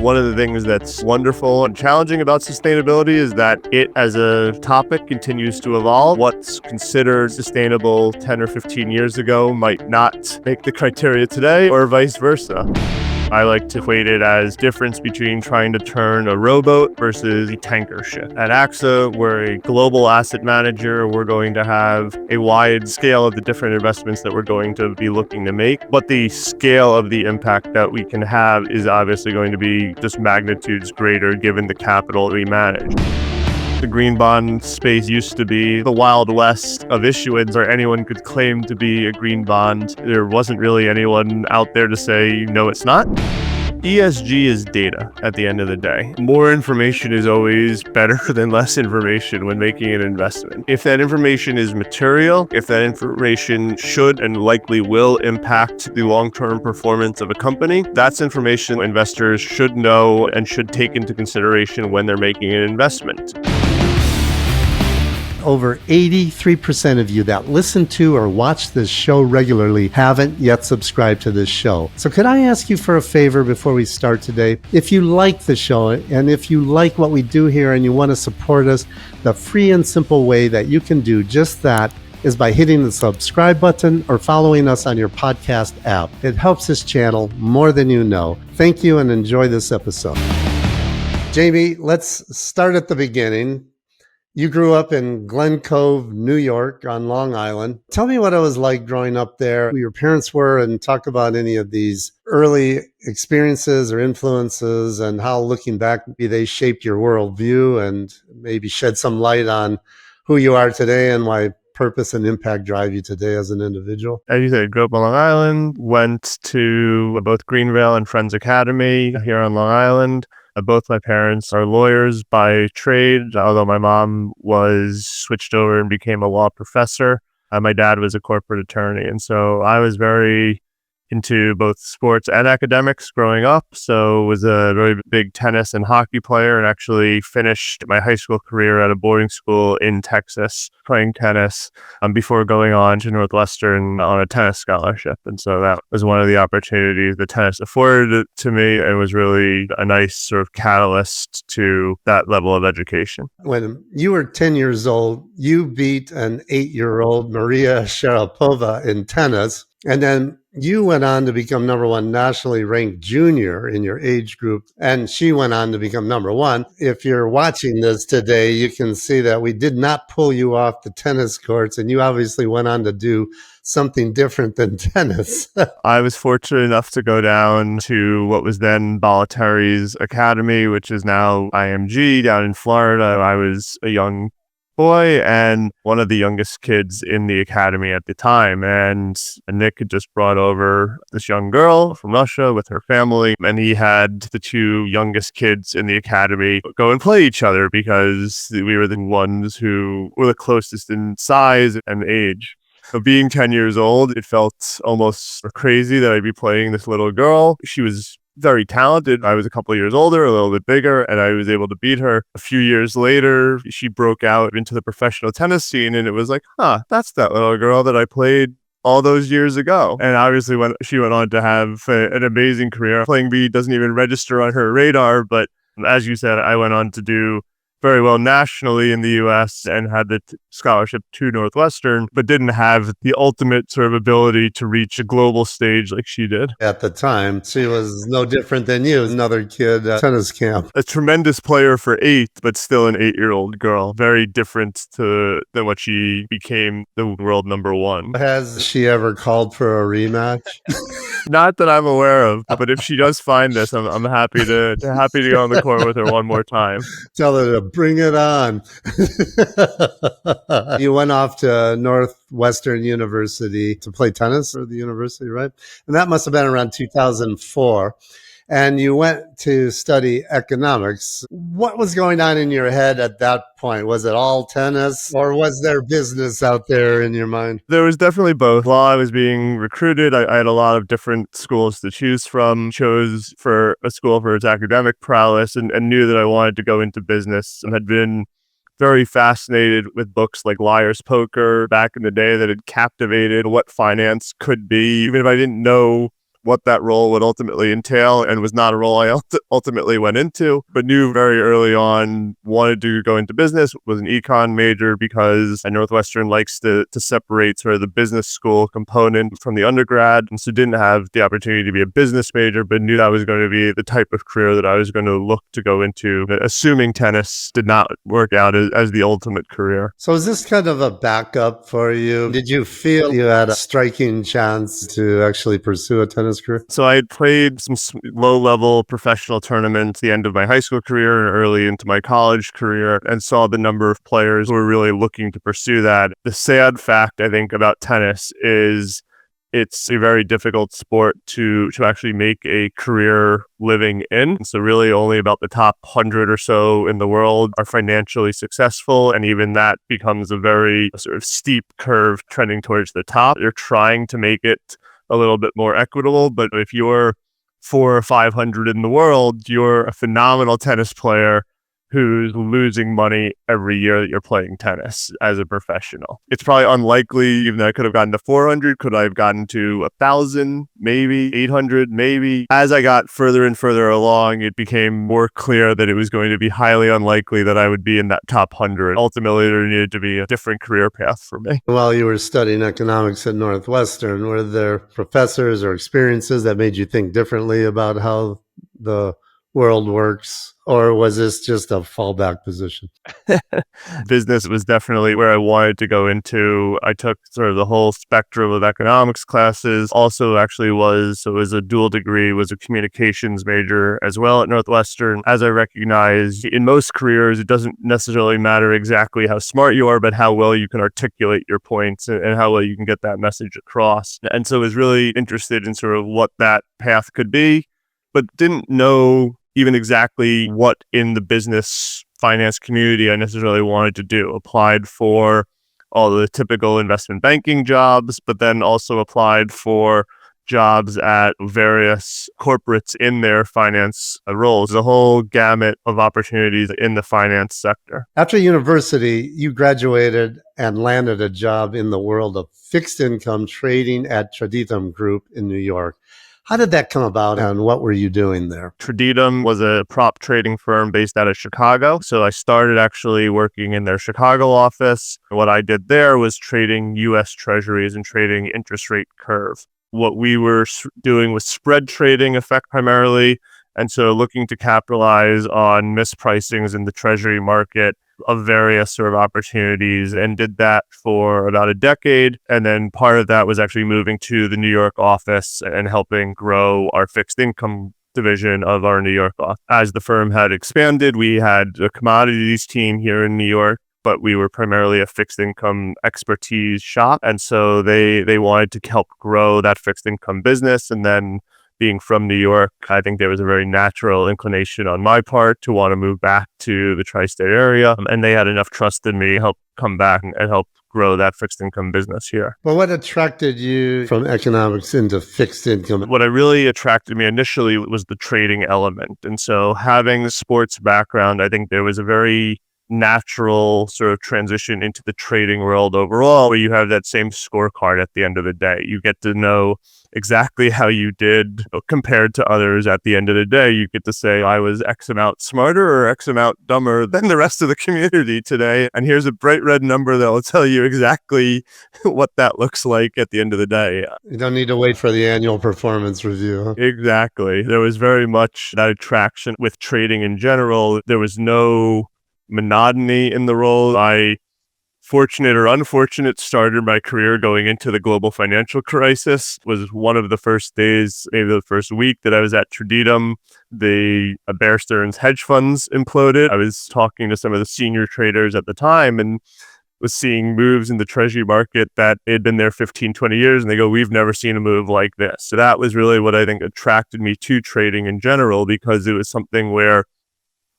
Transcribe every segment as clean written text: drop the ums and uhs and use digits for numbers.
One of the things that's wonderful and challenging about sustainability is that it as a topic continues to evolve. What's considered sustainable 10 or 15 years ago might not make the criteria today, or vice versa. I like to equate it as difference between trying to turn a rowboat versus a tanker ship. At AXA, we're a global asset manager. We're going to have a wide scale of the different investments that we're going to be looking to make. But the scale of the impact that we can have is obviously going to be just magnitudes greater given the capital we manage. The green bond space used to be the Wild West of issuance, or anyone could claim to be a green bond. There wasn't really anyone out there to say, no, it's not. ESG is data at the end of the day. More information is always better than less information when making an investment. If that information is material, if that information should and likely will impact the long-term performance of a company, that's information investors should know and should take into consideration when they're making an investment. Over 83% of you that listen to or watch this show regularly haven't yet subscribed to this show. So could I ask you for a favor before we start today? If you like the show and if you like what we do here and you want to support us, the free and simple way that you can do just that is by hitting the subscribe button or following us on your podcast app. It helps this channel more than you know. Thank you and enjoy this episode. Jamie, let's start at the beginning. You grew up in Glen Cove, New York on Long Island. Tell me what it was like growing up there, who your parents were, and talk about any of these early experiences or influences and how, looking back, maybe they shaped your worldview and maybe shed some light on who you are today and why purpose and impact drive you today as an individual. As you said, grew up on Long Island, went to both Greenville and Friends Academy here on Long Island. Both my parents are lawyers by trade, although my mom was switched over and became a law professor. My dad was a corporate attorney. And so I was very into both sports and academics growing up. So was a very big tennis and hockey player, and actually finished my high school career at a boarding school in Texas playing tennis before going on to Northwestern on a tennis scholarship. And so that was one of the opportunities that tennis afforded to me, and was really a nice sort of catalyst to that level of education. When you were 10 years old, you beat an 8-year-old Maria Sharapova in tennis, and then you went on to become number one nationally ranked junior in your age group, and she went on to become number one. If you're watching this today, you can see that we did not pull you off the tennis courts, and you obviously went on to do something different than tennis. I was fortunate enough to go down to what was then Bolletari's Academy, which is now IMG, down in Florida. I was a young boy and one of the youngest kids in the academy at the time. And Nick had just brought over this young girl from Russia with her family, and he had the two youngest kids in the academy go and play each other because we were the ones who were the closest in size and age. So being 10 years old, it felt almost crazy that I'd be playing this little girl. She was very talented. I was a couple of years older, a little bit bigger, and I was able to beat her. A few years later, she broke out into the professional tennis scene, and it was like, that's that little girl that I played all those years ago. And obviously when she went on to have an amazing career. Playing B doesn't even register on her radar, but as you said, I went on to do very well nationally in the U.S. and had the scholarship to Northwestern, but didn't have the ultimate sort of ability to reach a global stage like she did. At the time, she was no different than you, another kid at tennis camp. A tremendous player for 8, but still an 8-year-old girl. Very different than what she became the world number one. Has she ever called for a rematch? Not that I'm aware of, but if she does find this, I'm happy to go on the court with her one more time. Tell her to bring it on. You went off to Northwestern University to play tennis for the university, right? And that must have been around 2004. And you went to study economics. What was going on in your head at that point? Was it all tennis, or was there business out there in your mind? There was definitely both. While I was being recruited, I had a lot of different schools to choose from. Chose for a school for its academic prowess and knew that I wanted to go into business, and had been very fascinated with books like Liar's Poker back in the day that had captivated what finance could be. Even if I didn't know what that role would ultimately entail, and was not a role I ultimately went into, but knew very early on wanted to go into business, was an econ major because Northwestern likes to separate sort of the business school component from the undergrad, and so didn't have the opportunity to be a business major, but knew that was going to be the type of career that I was going to look to go into, assuming tennis did not work out as the ultimate career. So is this kind of a backup for you? Did you feel you had a striking chance to actually pursue a tennis career? So I had played some low-level professional tournaments at the end of my high school career and early into my college career, and saw the number of players who were really looking to pursue that. The sad fact, I think, about tennis is it's a very difficult sport to actually make a career living in. So really only about the top 100 or so in the world are financially successful. And even that becomes a very sort of steep curve trending towards the top. You're trying to make it a little bit more equitable. But if you're 400 or 500 in the world, you're a phenomenal tennis player who's losing money every year that you're playing tennis as a professional. It's probably unlikely, even though I could have gotten to 400, could I have gotten to 1,000, maybe 800, maybe. As I got further and further along, it became more clear that it was going to be highly unlikely that I would be in that top 100. Ultimately, there needed to be a different career path for me. While you were studying economics at Northwestern, were there professors or experiences that made you think differently about how the world works? Or was this just a fallback position? Business was definitely where I wanted to go into. I took sort of the whole spectrum of economics classes. Also actually was a dual degree, was a communications major as well at Northwestern. As I recognize, in most careers, it doesn't necessarily matter exactly how smart you are, but how well you can articulate your points and how well you can get that message across. And so I was really interested in sort of what that path could be, but didn't know even exactly what in the business finance community I necessarily wanted to do. Applied for all the typical investment banking jobs, but then also applied for jobs at various corporates in their finance roles, the whole gamut of opportunities in the finance sector. After university, you graduated and landed a job in the world of fixed income trading at Traditum Group in New York. How did that come about, and what were you doing there? Traditum was a prop trading firm based out of Chicago. So I started actually working in their Chicago office. What I did there was trading U.S. Treasuries and trading interest rate curve. What we were doing was spread trading effect primarily, and so looking to capitalize on mispricings in the Treasury market of various sort of opportunities, and did that for about a decade. And then part of that was actually moving to the New York office and helping grow our fixed income division of our New York office. As the firm had expanded, we had a commodities team here in New York, but we were primarily a fixed income expertise shop. And so they wanted to help grow that fixed income business. And then being from New York, I think there was a very natural inclination on my part to want to move back to the tri-state area. And they had enough trust in me to help come back and help grow that fixed income business here. Well, what attracted you from economics into fixed income? What really attracted me initially was the trading element. And so having a sports background, I think there was a very natural sort of transition into the trading world overall, where you have that same scorecard at the end of the day. You get to know exactly how you did compared to others. At the end of the day, you get to say, I was X amount smarter or X amount dumber than the rest of the community today. And here's a bright red number that will tell you exactly what that looks like at the end of the day. You don't need to wait for the annual performance review. Huh? Exactly. There was very much that attraction with trading in general. There was no monotony in the role. I, fortunate or unfortunate, started my career going into the global financial crisis. It was one of the first days, maybe the first week that I was at Traditum, the Bear Stearns hedge funds imploded. I was talking to some of the senior traders at the time and was seeing moves in the Treasury market that had been there 15, 20 years. And they go, we've never seen a move like this. So that was really what I think attracted me to trading in general, because it was something where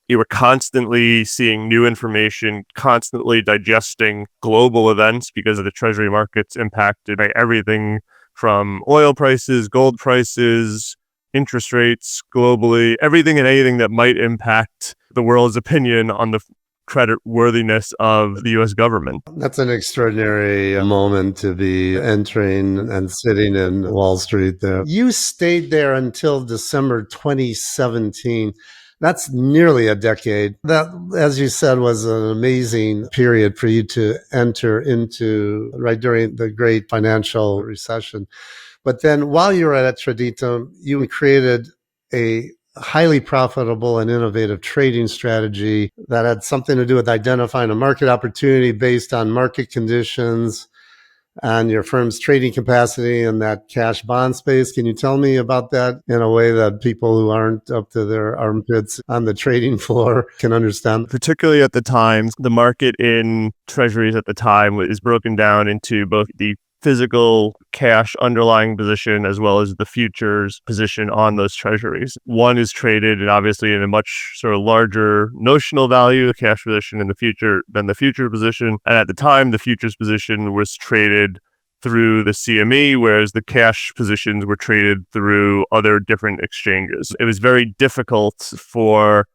you were constantly seeing new information, constantly digesting global events, because of the Treasury markets impacted by everything from oil prices, gold prices, interest rates globally, everything and anything that might impact the world's opinion on the credit worthiness of the U.S. government. That's an extraordinary moment to be entering and sitting in Wall Street there. You stayed there until December 2017. That's nearly a decade. That, as you said, was an amazing period for you to enter into right during the great financial recession. But then while you were at Traditum, you created a highly profitable and innovative trading strategy that had something to do with identifying a market opportunity based on market conditions and your firm's trading capacity in that cash bond space. Can you tell me about that in a way that people who aren't up to their armpits on the trading floor can understand? Particularly at the time, the market in treasuries at the time is broken down into both the physical cash underlying position as well as the futures position on those treasuries. One is traded and obviously in a much sort of larger notional value, the cash position in the future than the future position. And at the time, the futures position was traded through the CME, whereas the cash positions were traded through other different exchanges. It was very difficult for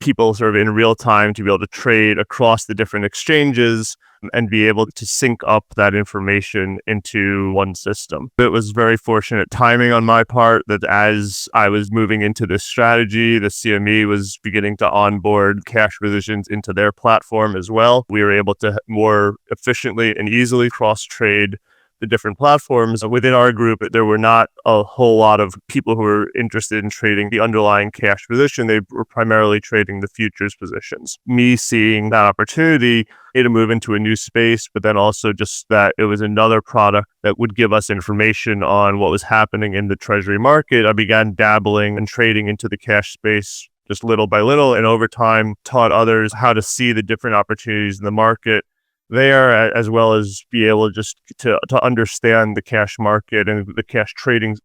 people sort of in real time to be able to trade across the different exchanges and be able to sync up that information into one system. It was very fortunate timing on my part that as I was moving into this strategy, the CME was beginning to onboard cash positions into their platform as well. We were able to more efficiently and easily cross-trade the different platforms. Within our group, there were not a whole lot of people who were interested in trading the underlying cash position. They were primarily trading the futures positions. Me seeing that opportunity, to move into a new space, but then also just that it was another product that would give us information on what was happening in the treasury market. I began dabbling and trading into the cash space just little by little, and over time taught others how to see the different opportunities in the market there, as well as be able just to understand the cash market and the cash trading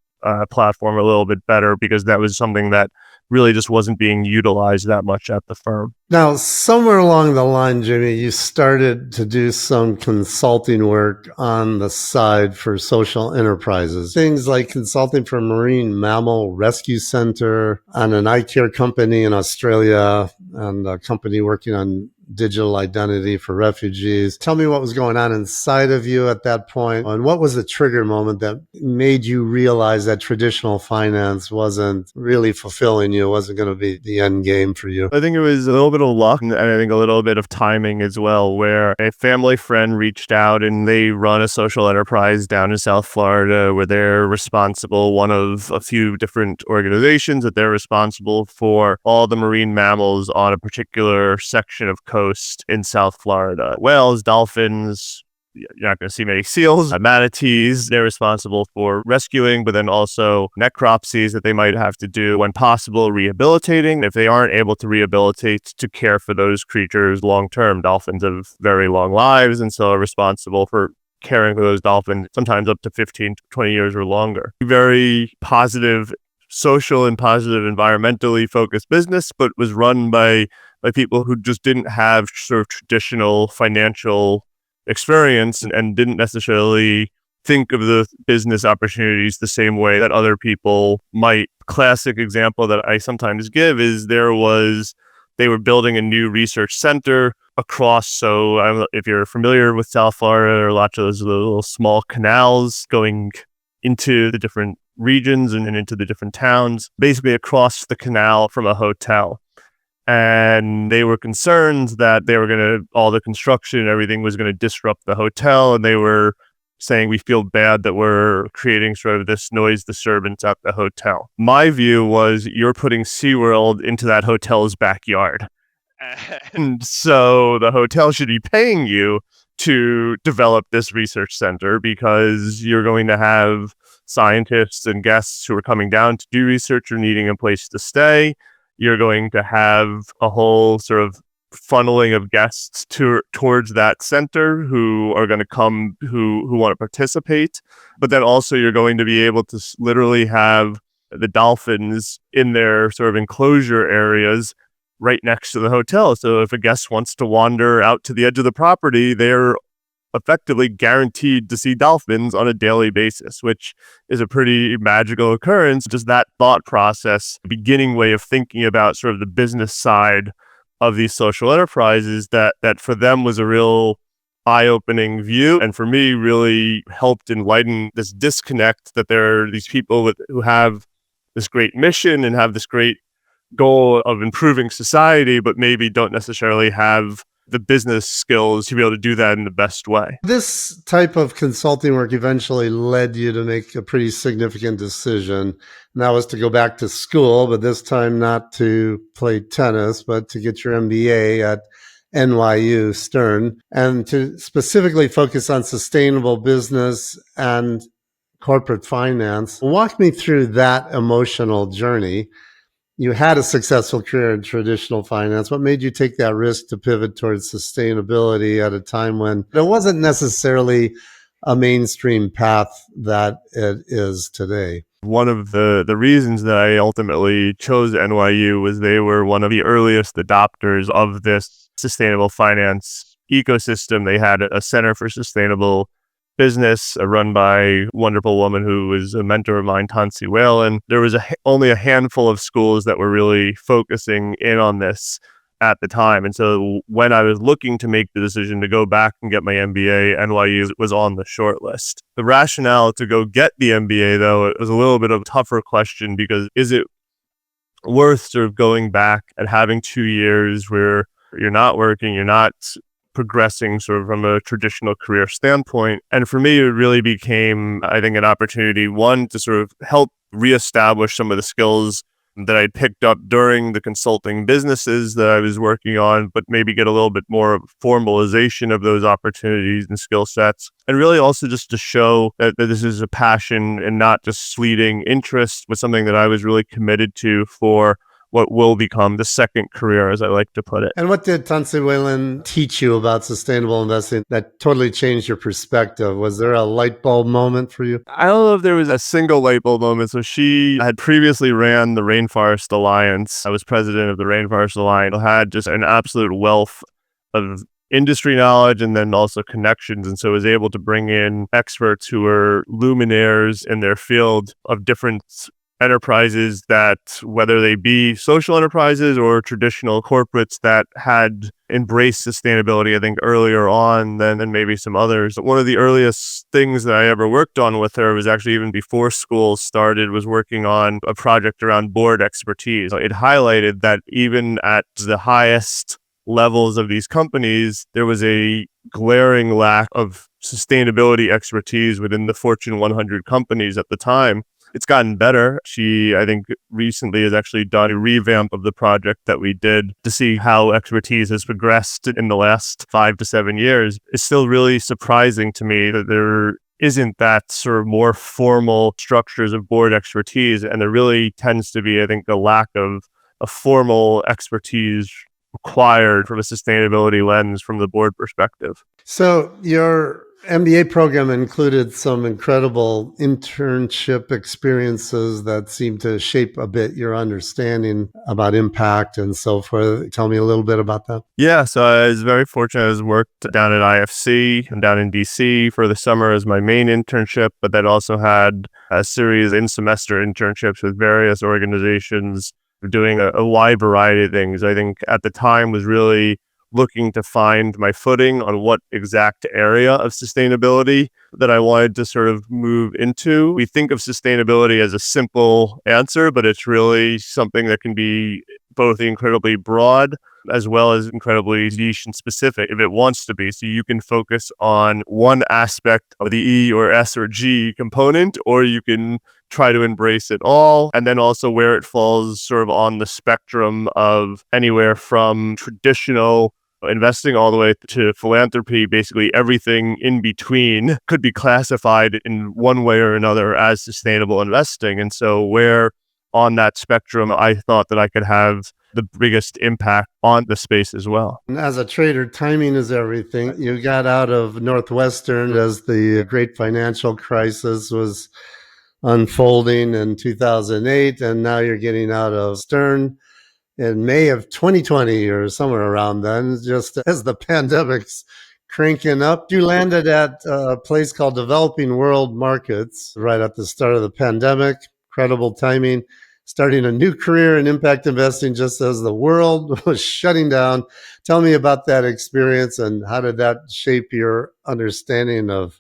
platform a little bit better, because that was something that really just wasn't being utilized that much at the firm. Now, somewhere along the line, Jamie, you started to do some consulting work on the side for social enterprises. Things like consulting for a marine mammal rescue center, and an eye care company in Australia, and a company working on digital identity for refugees. Tell me what was going on inside of you at that point, and what was the trigger moment that made you realize that traditional finance wasn't really fulfilling you, wasn't going to be the end game for you? I think it was a little bit of luck, and I think a little bit of timing as well, where a family friend reached out and they run a social enterprise down in South Florida where they're responsible, one of a few different organizations that they're responsible for all the marine mammals on a particular section of coast in South Florida. Whales, dolphins, you're not going to see many seals, manatees. They're responsible for rescuing, but then also necropsies that they might have to do when possible, rehabilitating. If they aren't able to rehabilitate, to care for those creatures long term. Dolphins have very long lives and so are responsible for caring for those dolphins, sometimes up to 15, 20 years or longer. Very positive social and positive environmentally focused business, but was run by people who just didn't have sort of traditional financial experience and didn't necessarily think of the business opportunities the same way that other people might. Classic example that I sometimes give is they were building a new research center across. So if you're familiar with South Florida, there are lots of those little small canals going into the different regions and into the different towns, basically across the canal from a hotel. And they were concerned that all the construction and everything was going to disrupt the hotel. And they were saying, we feel bad that we're creating sort of this noise disturbance at the hotel. My view was, you're putting SeaWorld into that hotel's backyard. And so the hotel should be paying you to develop this research center, because you're going to have scientists and guests who are coming down to do research or needing a place to stay. You're going to have a whole sort of funneling of guests towards that center who are going to come, who want to participate. But then also you're going to be able to literally have the dolphins in their sort of enclosure areas right next to the hotel. So if a guest wants to wander out to the edge of the property, they're effectively guaranteed to see dolphins on a daily basis, which is a pretty magical occurrence. Just that thought process, beginning way of thinking about sort of the business side of these social enterprises that for them was a real eye-opening view, and for me really helped enlighten this disconnect that there are these people who have this great mission and have this great goal of improving society, but maybe don't necessarily have the business skills to be able to do that in the best way. This type of consulting work eventually led you to make a pretty significant decision. And that was to go back to school, but this time not to play tennis, but to get your MBA at NYU Stern and to specifically focus on sustainable business and corporate finance. Walk me through that emotional journey. You had a successful career in traditional finance. What made you take that risk to pivot towards sustainability at a time when it wasn't necessarily a mainstream path that it is today? One of the reasons that I ultimately chose NYU was they were one of the earliest adopters of this sustainable finance ecosystem. They had a Center for Sustainable Business run by a wonderful woman who was a mentor of mine, Tansi Whalen. There was only a handful of schools that were really focusing in on this at the time. And so when I was looking to make the decision to go back and get my MBA, NYU was on the short list. The rationale to go get the MBA, though, it was a little bit of a tougher question, because is it worth sort of going back and having 2 years where you're not working, you're not progressing sort of from a traditional career standpoint? And for me, it really became, I think, an opportunity, one, to sort of help reestablish some of the skills that I'd picked up during the consulting businesses that I was working on, but maybe get a little bit more formalization of those opportunities and skill sets. And really also just to show that this is a passion and not just fleeting interest, but something that I was really committed to for what will become the second career, as I like to put it. And what did Tansi Whalen teach you about sustainable investing that totally changed your perspective? Was there a light bulb moment for you? I don't know if there was a single light bulb moment. So she had previously ran the Rainforest Alliance. I was president of the Rainforest Alliance. I had just an absolute wealth of industry knowledge and then also connections. And so was able to bring in experts who were luminaires in their field of different enterprises, that whether they be social enterprises or traditional corporates that had embraced sustainability, I think, earlier on than maybe some others. One of the earliest things that I ever worked on with her was actually even before school started, was working on a project around board expertise. It highlighted that even at the highest levels of these companies, there was a glaring lack of sustainability expertise within the Fortune 100 companies at the time. It's gotten better. She, I think, recently has actually done a revamp of the project that we did to see how expertise has progressed in the last 5 to 7 years. It's still really surprising to me that there isn't that sort of more formal structures of board expertise. And there really tends to be, I think, a lack of a formal expertise required from a sustainability lens from the board perspective. So your MBA program included some incredible internship experiences that seem to shape a bit your understanding about impact and so forth. Tell me a little bit about that. Yeah, so I was very fortunate. I was worked down at IFC and down in DC for the summer as my main internship, but then also had a series of in-semester internships with various organizations doing a wide variety of things. I think at the time was really looking to find my footing on what exact area of sustainability that I wanted to sort of move into. We think of sustainability as a simple answer, but it's really something that can be both incredibly broad as well as incredibly niche and specific if it wants to be. So you can focus on one aspect of the E or S or G component, or you can try to embrace it all. And then also where it falls sort of on the spectrum of anywhere from traditional investing all the way to philanthropy. Basically everything in between could be classified in one way or another as sustainable investing. And so where on that spectrum I thought that I could have the biggest impact on the space as well. And as a trader, timing is everything. You got out of Northwestern as the great financial crisis was unfolding in 2008, and now you're getting out of Stern in May of 2020 or somewhere around then, just as the pandemic's cranking up. You landed at a place called Developing World Markets right at the start of the pandemic. Incredible timing. starting a new career in impact investing just as the world was shutting down. Tell me about that experience and how did that shape your understanding of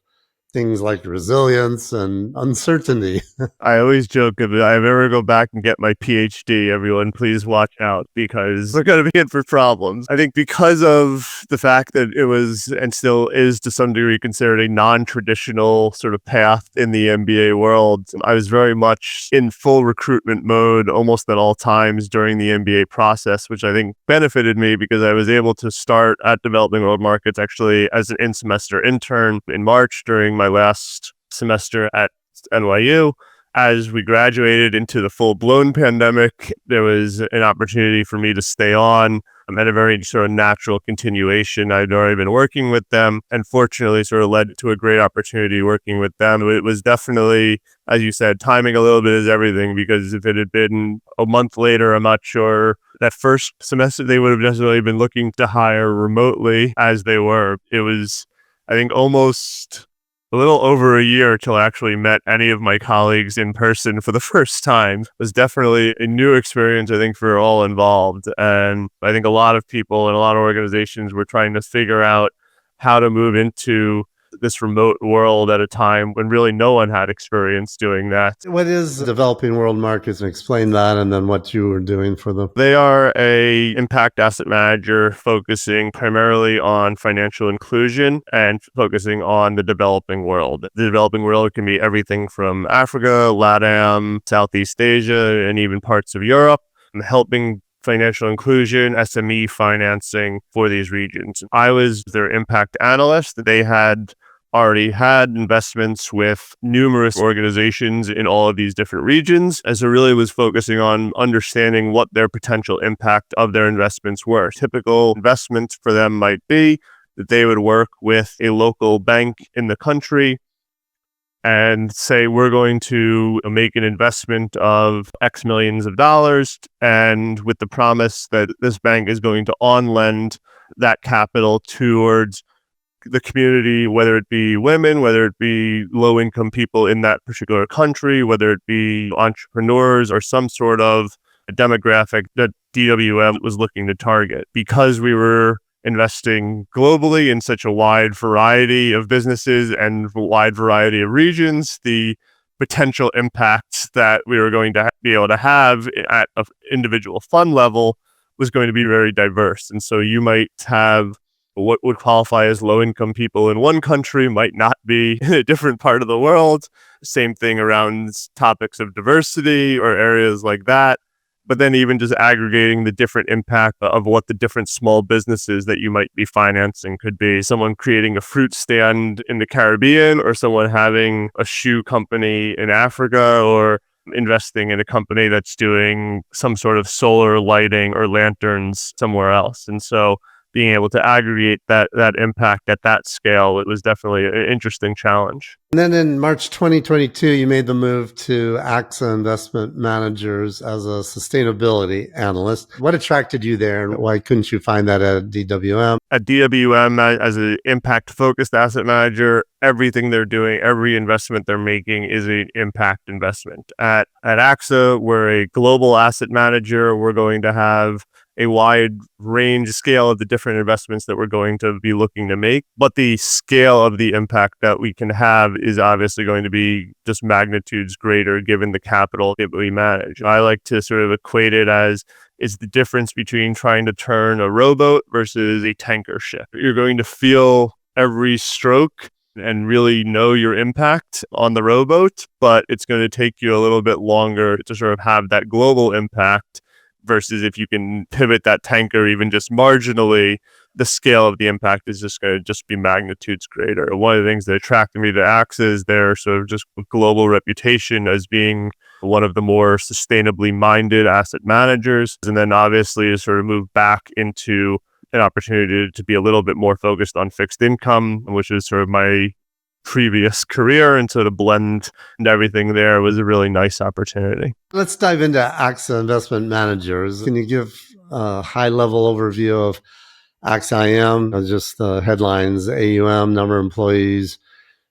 things like resilience and uncertainty? I always joke if I ever go back and get my PhD, everyone please watch out because we're going to be in for problems. I think because of the fact that it was and still is to some degree considered a non-traditional sort of path in the MBA world, I was very much in full recruitment mode almost at all times during the MBA process, which I think benefited me because I was able to start at Developing World Markets actually as an in-semester intern in March during my last semester at NYU. As we graduated into the full-blown pandemic, there was an opportunity for me to stay on. I had a very sort of natural continuation. I'd already been working with them and fortunately sort of led to a great opportunity working with them. It was definitely, as you said, timing a little bit is everything because if it had been a month later, I'm not sure that first semester they would have necessarily been looking to hire remotely as they were. It was, I think, almost a little over a year till I actually met any of my colleagues in person for the first time. It was definitely a new experience, I think, for all involved. And I think a lot of people and a lot of organizations were trying to figure out how to move into this remote world at a time when really no one had experience doing that. What is Developing World Markets? And explain that and then what you were doing for them. They are a impact asset manager focusing primarily on financial inclusion and focusing on the developing world. The developing world can be everything from Africa, LATAM, Southeast Asia, and even parts of Europe, helping financial inclusion, SME financing for these regions. I was their impact analyst. They had already had investments with numerous organizations in all of these different regions, as it really was focusing on understanding what their potential impact of their investments were. Typical investments for them might be that they would work with a local bank in the country and say, we're going to make an investment of X millions of dollars, and with the promise that this bank is going to on-lend that capital towards the community, whether it be women, whether it be low-income people in that particular country, whether it be entrepreneurs or some sort of demographic that DWM was looking to target. Because we were investing globally in such a wide variety of businesses and wide variety of regions, the potential impacts that we were going to be able to have at an individual fund level was going to be very diverse. And so you might have what would qualify as low-income people in one country might not be in a different part of the world. Same thing around topics of diversity or areas like that. But then even just aggregating the different impact of what the different small businesses that you might be financing could be. Someone creating a fruit stand in the Caribbean, or someone having a shoe company in Africa, or investing in a company that's doing some sort of solar lighting or lanterns somewhere else. And so being able to aggregate that impact at that scale, it was definitely an interesting challenge. And then in March 2022, you made the move to AXA Investment Managers as a sustainability analyst. What attracted you there, and why couldn't you find that at DWM? At DWM, as an impact-focused asset manager, everything they're doing, every investment they're making is an impact investment. At AXA, we're a global asset manager. We're going to have a wide range scale of the different investments that we're going to be looking to make. But the scale of the impact that we can have is obviously going to be just magnitudes greater given the capital that we manage. I like to sort of equate it as is the difference between trying to turn a rowboat versus a tanker ship. You're going to feel every stroke and really know your impact on the rowboat, but it's going to take you a little bit longer to sort of have that global impact versus if you can pivot that tanker even just marginally, the scale of the impact is just going to just be magnitudes greater. One of the things that attracted me to AXA is their sort of just global reputation as being one of the more sustainably minded asset managers. And then obviously to sort of move back into an opportunity to be a little bit more focused on fixed income, which is sort of my previous career, and sort of blend and everything there was a really nice opportunity. Let's dive into AXA Investment Managers. Can you give a high-level overview of AXA IM, just the headlines, AUM, number of employees,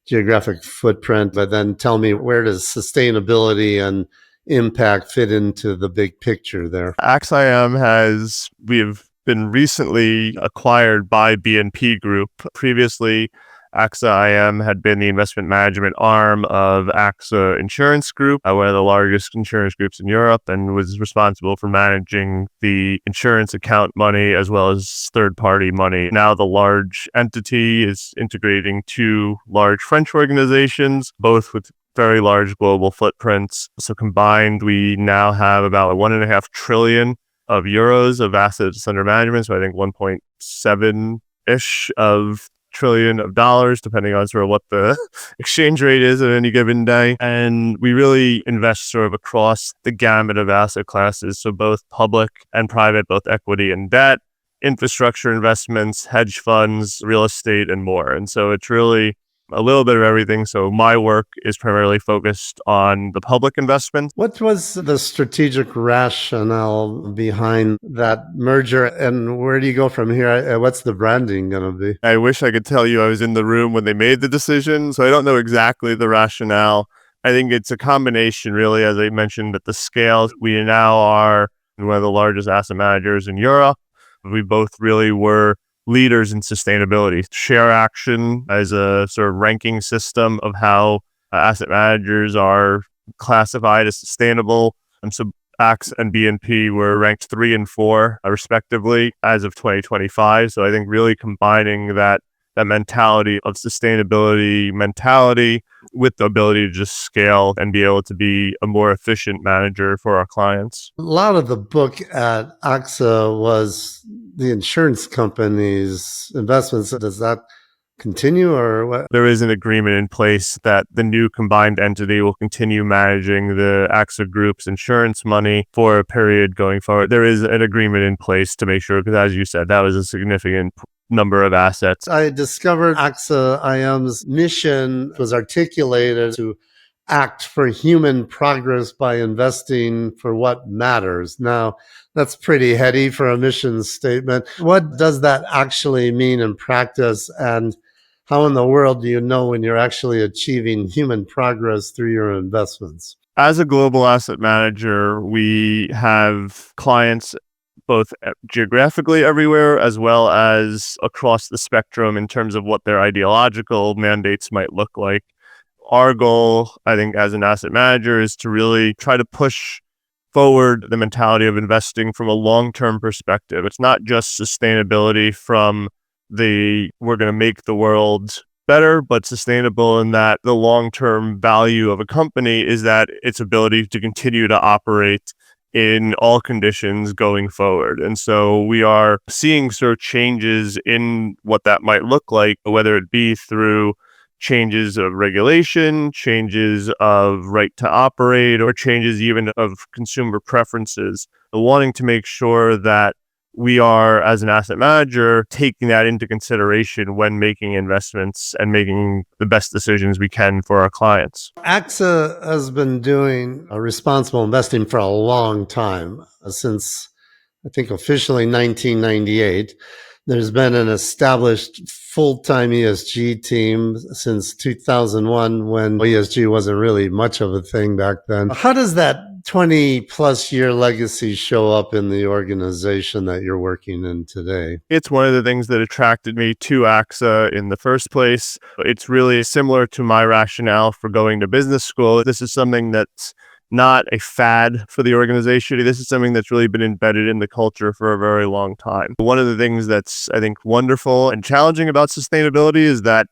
geographic footprint, but then tell me, where does sustainability and impact fit into the big picture there? AXA we've been recently acquired by BNP Group. Previously, AXA IM had been the investment management arm of AXA Insurance Group, one of the largest insurance groups in Europe, and was responsible for managing the insurance account money as well as third-party money. Now the large entity is integrating two large French organizations, both with very large global footprints. So combined, we now have about 1.5 trillion of euros of assets under management. So I think 1.7-ish of trillion of dollars, depending on sort of what the exchange rate is at any given day. And we really invest sort of across the gamut of asset classes. So both public and private, both equity and debt, infrastructure investments, hedge funds, real estate, and more. And so it's really a little bit of everything. So my work is primarily focused on the public investments. What was the strategic rationale behind that merger, and where do you go from here? What's the branding going to be? I wish I could tell you I was in the room when they made the decision, so I don't know exactly the rationale. I think it's a combination, really, as I mentioned, at the scale. We now are one of the largest asset managers in Europe. We both really were leaders in sustainability. Share Action as a sort of ranking system of how asset managers are classified as sustainable. And so AXA and BNP were ranked 3 and 4, respectively, as of 2025. So I think really combining that mentality of sustainability mentality with the ability to just scale and be able to be a more efficient manager for our clients. A lot of the book at AXA was the insurance company's investments. Does that continue or what? There is an agreement in place that the new combined entity will continue managing the AXA Group's insurance money for a period going forward. There is an agreement in place to make sure, because as you said, that was a significant number of assets. I discovered AXA IM's mission was articulated to act for human progress by investing for what matters. Now, that's pretty heady for a mission statement. What does that actually mean in practice? And how in the world do you know when you're actually achieving human progress through your investments? As a global asset manager, we have clients both geographically everywhere as well as across the spectrum in terms of what their ideological mandates might look like. Our goal, I think, as an asset manager is to really try to push forward the mentality of investing from a long-term perspective. It's not just sustainability from we're going to make the world better, but sustainable in that the long-term value of a company is that its ability to continue to operate in all conditions going forward. And so we are seeing sort of changes in what that might look like, whether it be through changes of regulation, changes of right to operate, or changes even of consumer preferences. Wanting to make sure that we are, as an asset manager, taking that into consideration when making investments and making the best decisions we can for our clients. AXA has been doing responsible investing for a long time, since I think officially 1998. There's been an established full-time ESG team since 2001, when ESG wasn't really much of a thing back then. How does that 20 plus year legacy show up in the organization that you're working in today? It's one of the things that attracted me to AXA in the first place. It's really similar to my rationale for going to business school. This is something that's not a fad for the organization. This is something that's really been embedded in the culture for a very long time. One of the things that's, I think, wonderful and challenging about sustainability is that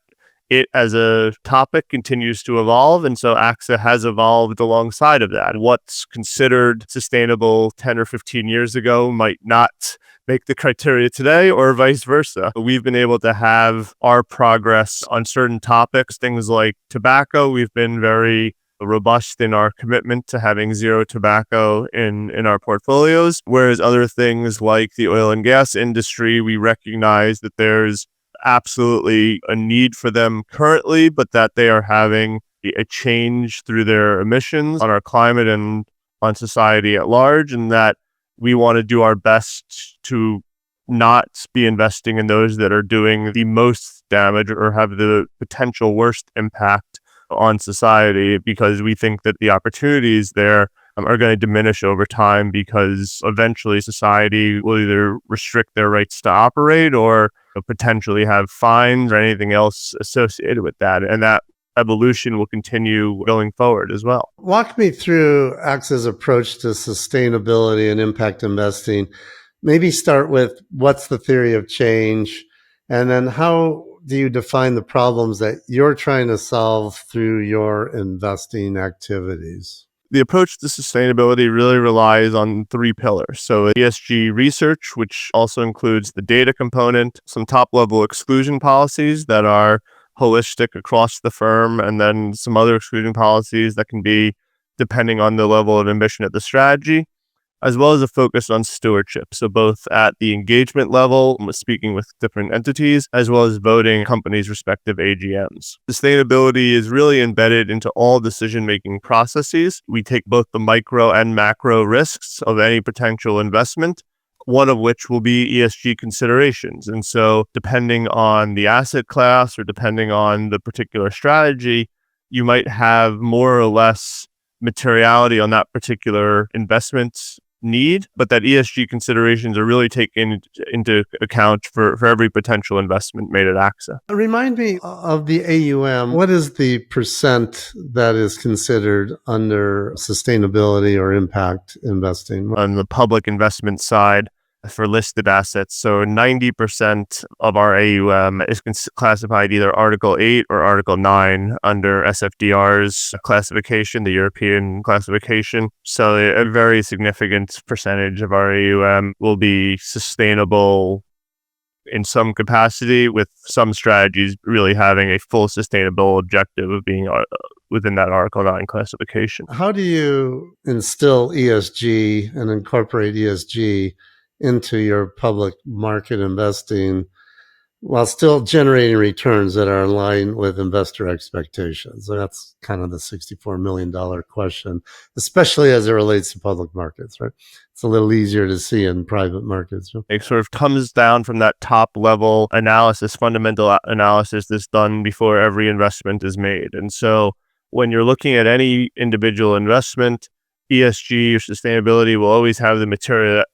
it as a topic continues to evolve. And so AXA has evolved alongside of that. What's considered sustainable 10 or 15 years ago might not make the criteria today, or vice versa. We've been able to have our progress on certain topics, things like tobacco. We've been very robust in our commitment to having zero tobacco in our portfolios, whereas other things like the oil and gas industry, we recognize that there's absolutely a need for them currently, but that they are having a change through their emissions on our climate and on society at large, and that we want to do our best to not be investing in those that are doing the most damage or have the potential worst impact on society, because we think that the opportunities there are going to diminish over time because eventually society will either restrict their rights to operate or potentially have fines or anything else associated with that. And that evolution will continue going forward as well. Walk me through AXA's approach to sustainability and impact investing. Maybe start with what's the theory of change, and then how do you define the problems that you're trying to solve through your investing activities? The approach to sustainability really relies on three pillars. So ESG research, which also includes the data component, some top-level exclusion policies that are holistic across the firm, and then some other exclusion policies that can be depending on the level of ambition of the strategy, as well as a focus on stewardship. So both at the engagement level, speaking with different entities, as well as voting companies' respective AGMs. Sustainability is really embedded into all decision-making processes. We take both the micro and macro risks of any potential investment, one of which will be ESG considerations. And so depending on the asset class or depending on the particular strategy, you might have more or less materiality on that particular investment need, but that ESG considerations are really taken into account for every potential investment made at AXA. Remind me of the AUM. What is the percent that is considered under sustainability or impact investing? On the public investment side, for listed assets, so 90% of our AUM is classified either Article 8 or Article 9 under SFDR's classification, the European classification. So a very significant percentage of our AUM will be sustainable in some capacity, with some strategies really having a full sustainable objective of being within that Article 9 classification. How do you instill ESG and incorporate ESG into your public market investing while still generating returns that are in line with investor expectations? So that's kind of the $64 million question, especially as it relates to public markets, right? It's a little easier to see in private markets. It sort of comes down from that top level analysis, fundamental analysis that's done before every investment is made. And so when you're looking at any individual investment, ESG or sustainability will always have the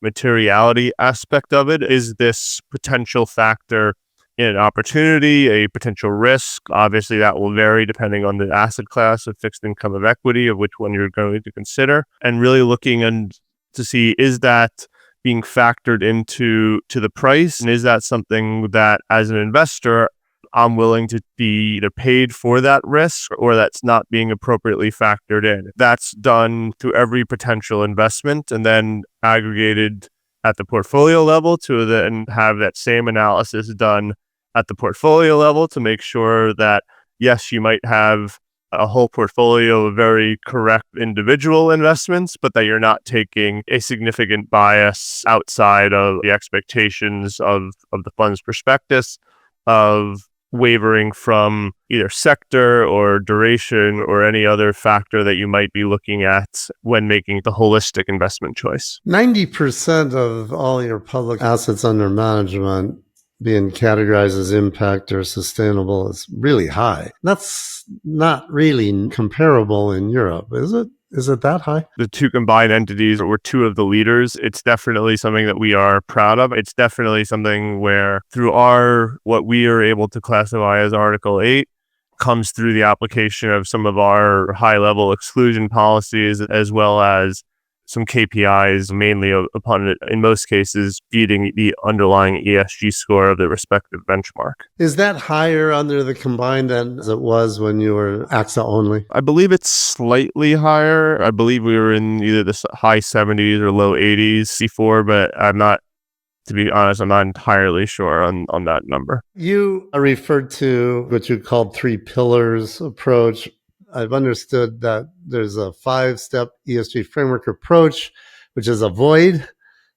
materiality aspect of it. Is this potential factor in an opportunity, a potential risk? Obviously, that will vary depending on the asset class of fixed income, of equity, of which one you're going to consider, and really looking to see, is that being factored into the price, and is that something that as an investor I'm willing to be either paid for that risk or that's not being appropriately factored in. That's done to every potential investment and then aggregated at the portfolio level to then have that same analysis done at the portfolio level to make sure that, yes, you might have a whole portfolio of very correct individual investments, but that you're not taking a significant bias outside of the expectations of the fund's prospectus, of wavering from either sector or duration or any other factor that you might be looking at when making the holistic investment choice. 90% of all your public assets under management being categorized as impact or sustainable is really high. That's not really comparable in Europe, is it? Is it that high? The two combined entities were two of the leaders. It's definitely something that we are proud of. It's definitely something where through what we are able to classify as Article 8 comes through the application of some of our high-level exclusion policies, as well as some KPIs, mainly upon it, in most cases, beating the underlying ESG score of the respective benchmark. Is that higher under the combined than as it was when you were AXA only? I believe it's slightly higher. I believe we were in either the high 70s or low 80s before, but to be honest, I'm not entirely sure on that number. You referred to what you called 3 pillars approach. I've understood that there's a 5-step ESG framework approach, which is avoid,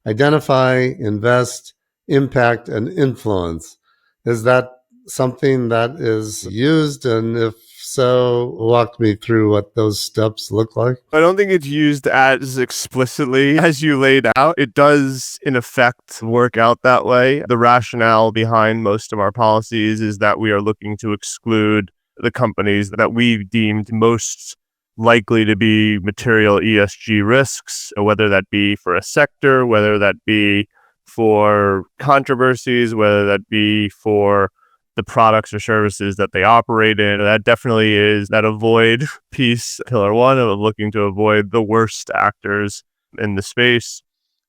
identify, invest, impact, and influence. Is that something that is used? And if so, walk me through what those steps look like. I don't think it's used as explicitly as you laid out. It does, in effect, work out that way. The rationale behind most of our policies is that we are looking to exclude the companies that we deemed most likely to be material ESG risks, whether that be for a sector, whether that be for controversies, whether that be for the products or services that they operate in. That definitely is that avoid piece, pillar one, of looking to avoid the worst actors in the space.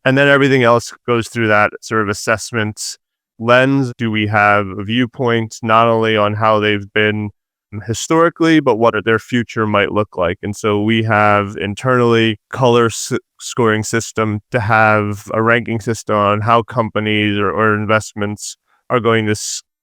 And then everything else goes through that sort of assessment lens. Do we have a viewpoint not only on how they've been historically, but what their future might look like? And so we have internally scoring system to have a ranking system on how companies or investments are going to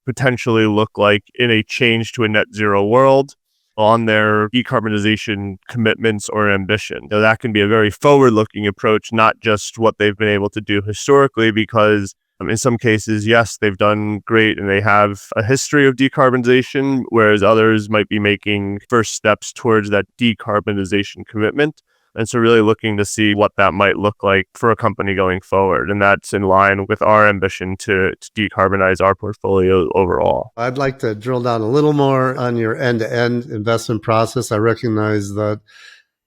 potentially look like in a change to a net zero world on their decarbonization commitments or ambition. Now, that can be a very forward-looking approach, not just what they've been able to do historically, because in some cases, yes, they've done great and they have a history of decarbonization, whereas others might be making first steps towards that decarbonization commitment. And so really looking to see what that might look like for a company going forward. And that's in line with our ambition to decarbonize our portfolio overall. I'd like to drill down a little more on your end-to-end investment process. I recognize that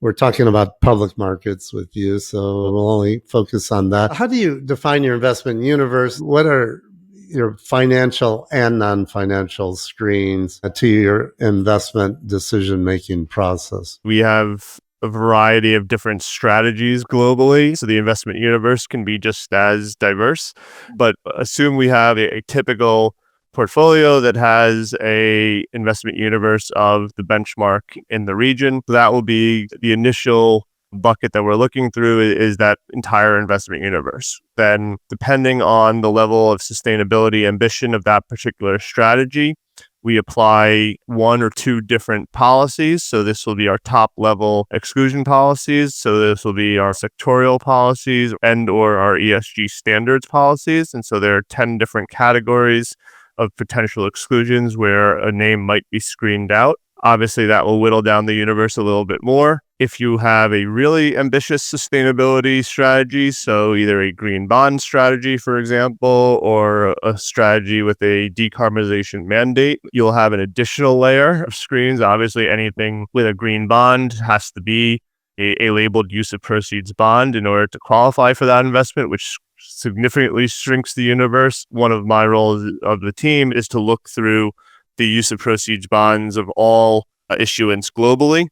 we're talking about public markets with you, so we'll only focus on that. How do you define your investment universe? What are your financial and non-financial screens to your investment decision-making process? We have a variety of different strategies globally. So the investment universe can be just as diverse, but assume we have a typical portfolio that has a investment universe of the benchmark in the region. That will be the initial bucket that we're looking through, is that entire investment universe. Then depending on the level of sustainability ambition of that particular strategy, we apply one or two different policies. So this will be our top level exclusion policies. So this will be our sectorial policies and or our ESG standards policies. And so there are 10 different categories of potential exclusions where a name might be screened out. Obviously, that will whittle down the universe a little bit more. If you have a really ambitious sustainability strategy, so either a green bond strategy, for example, or a strategy with a decarbonization mandate, you'll have an additional layer of screens. Obviously, anything with a green bond has to be a labeled use of proceeds bond in order to qualify for that investment, which significantly shrinks the universe. One of my roles of the team is to look through the use of proceeds bonds of all issuance globally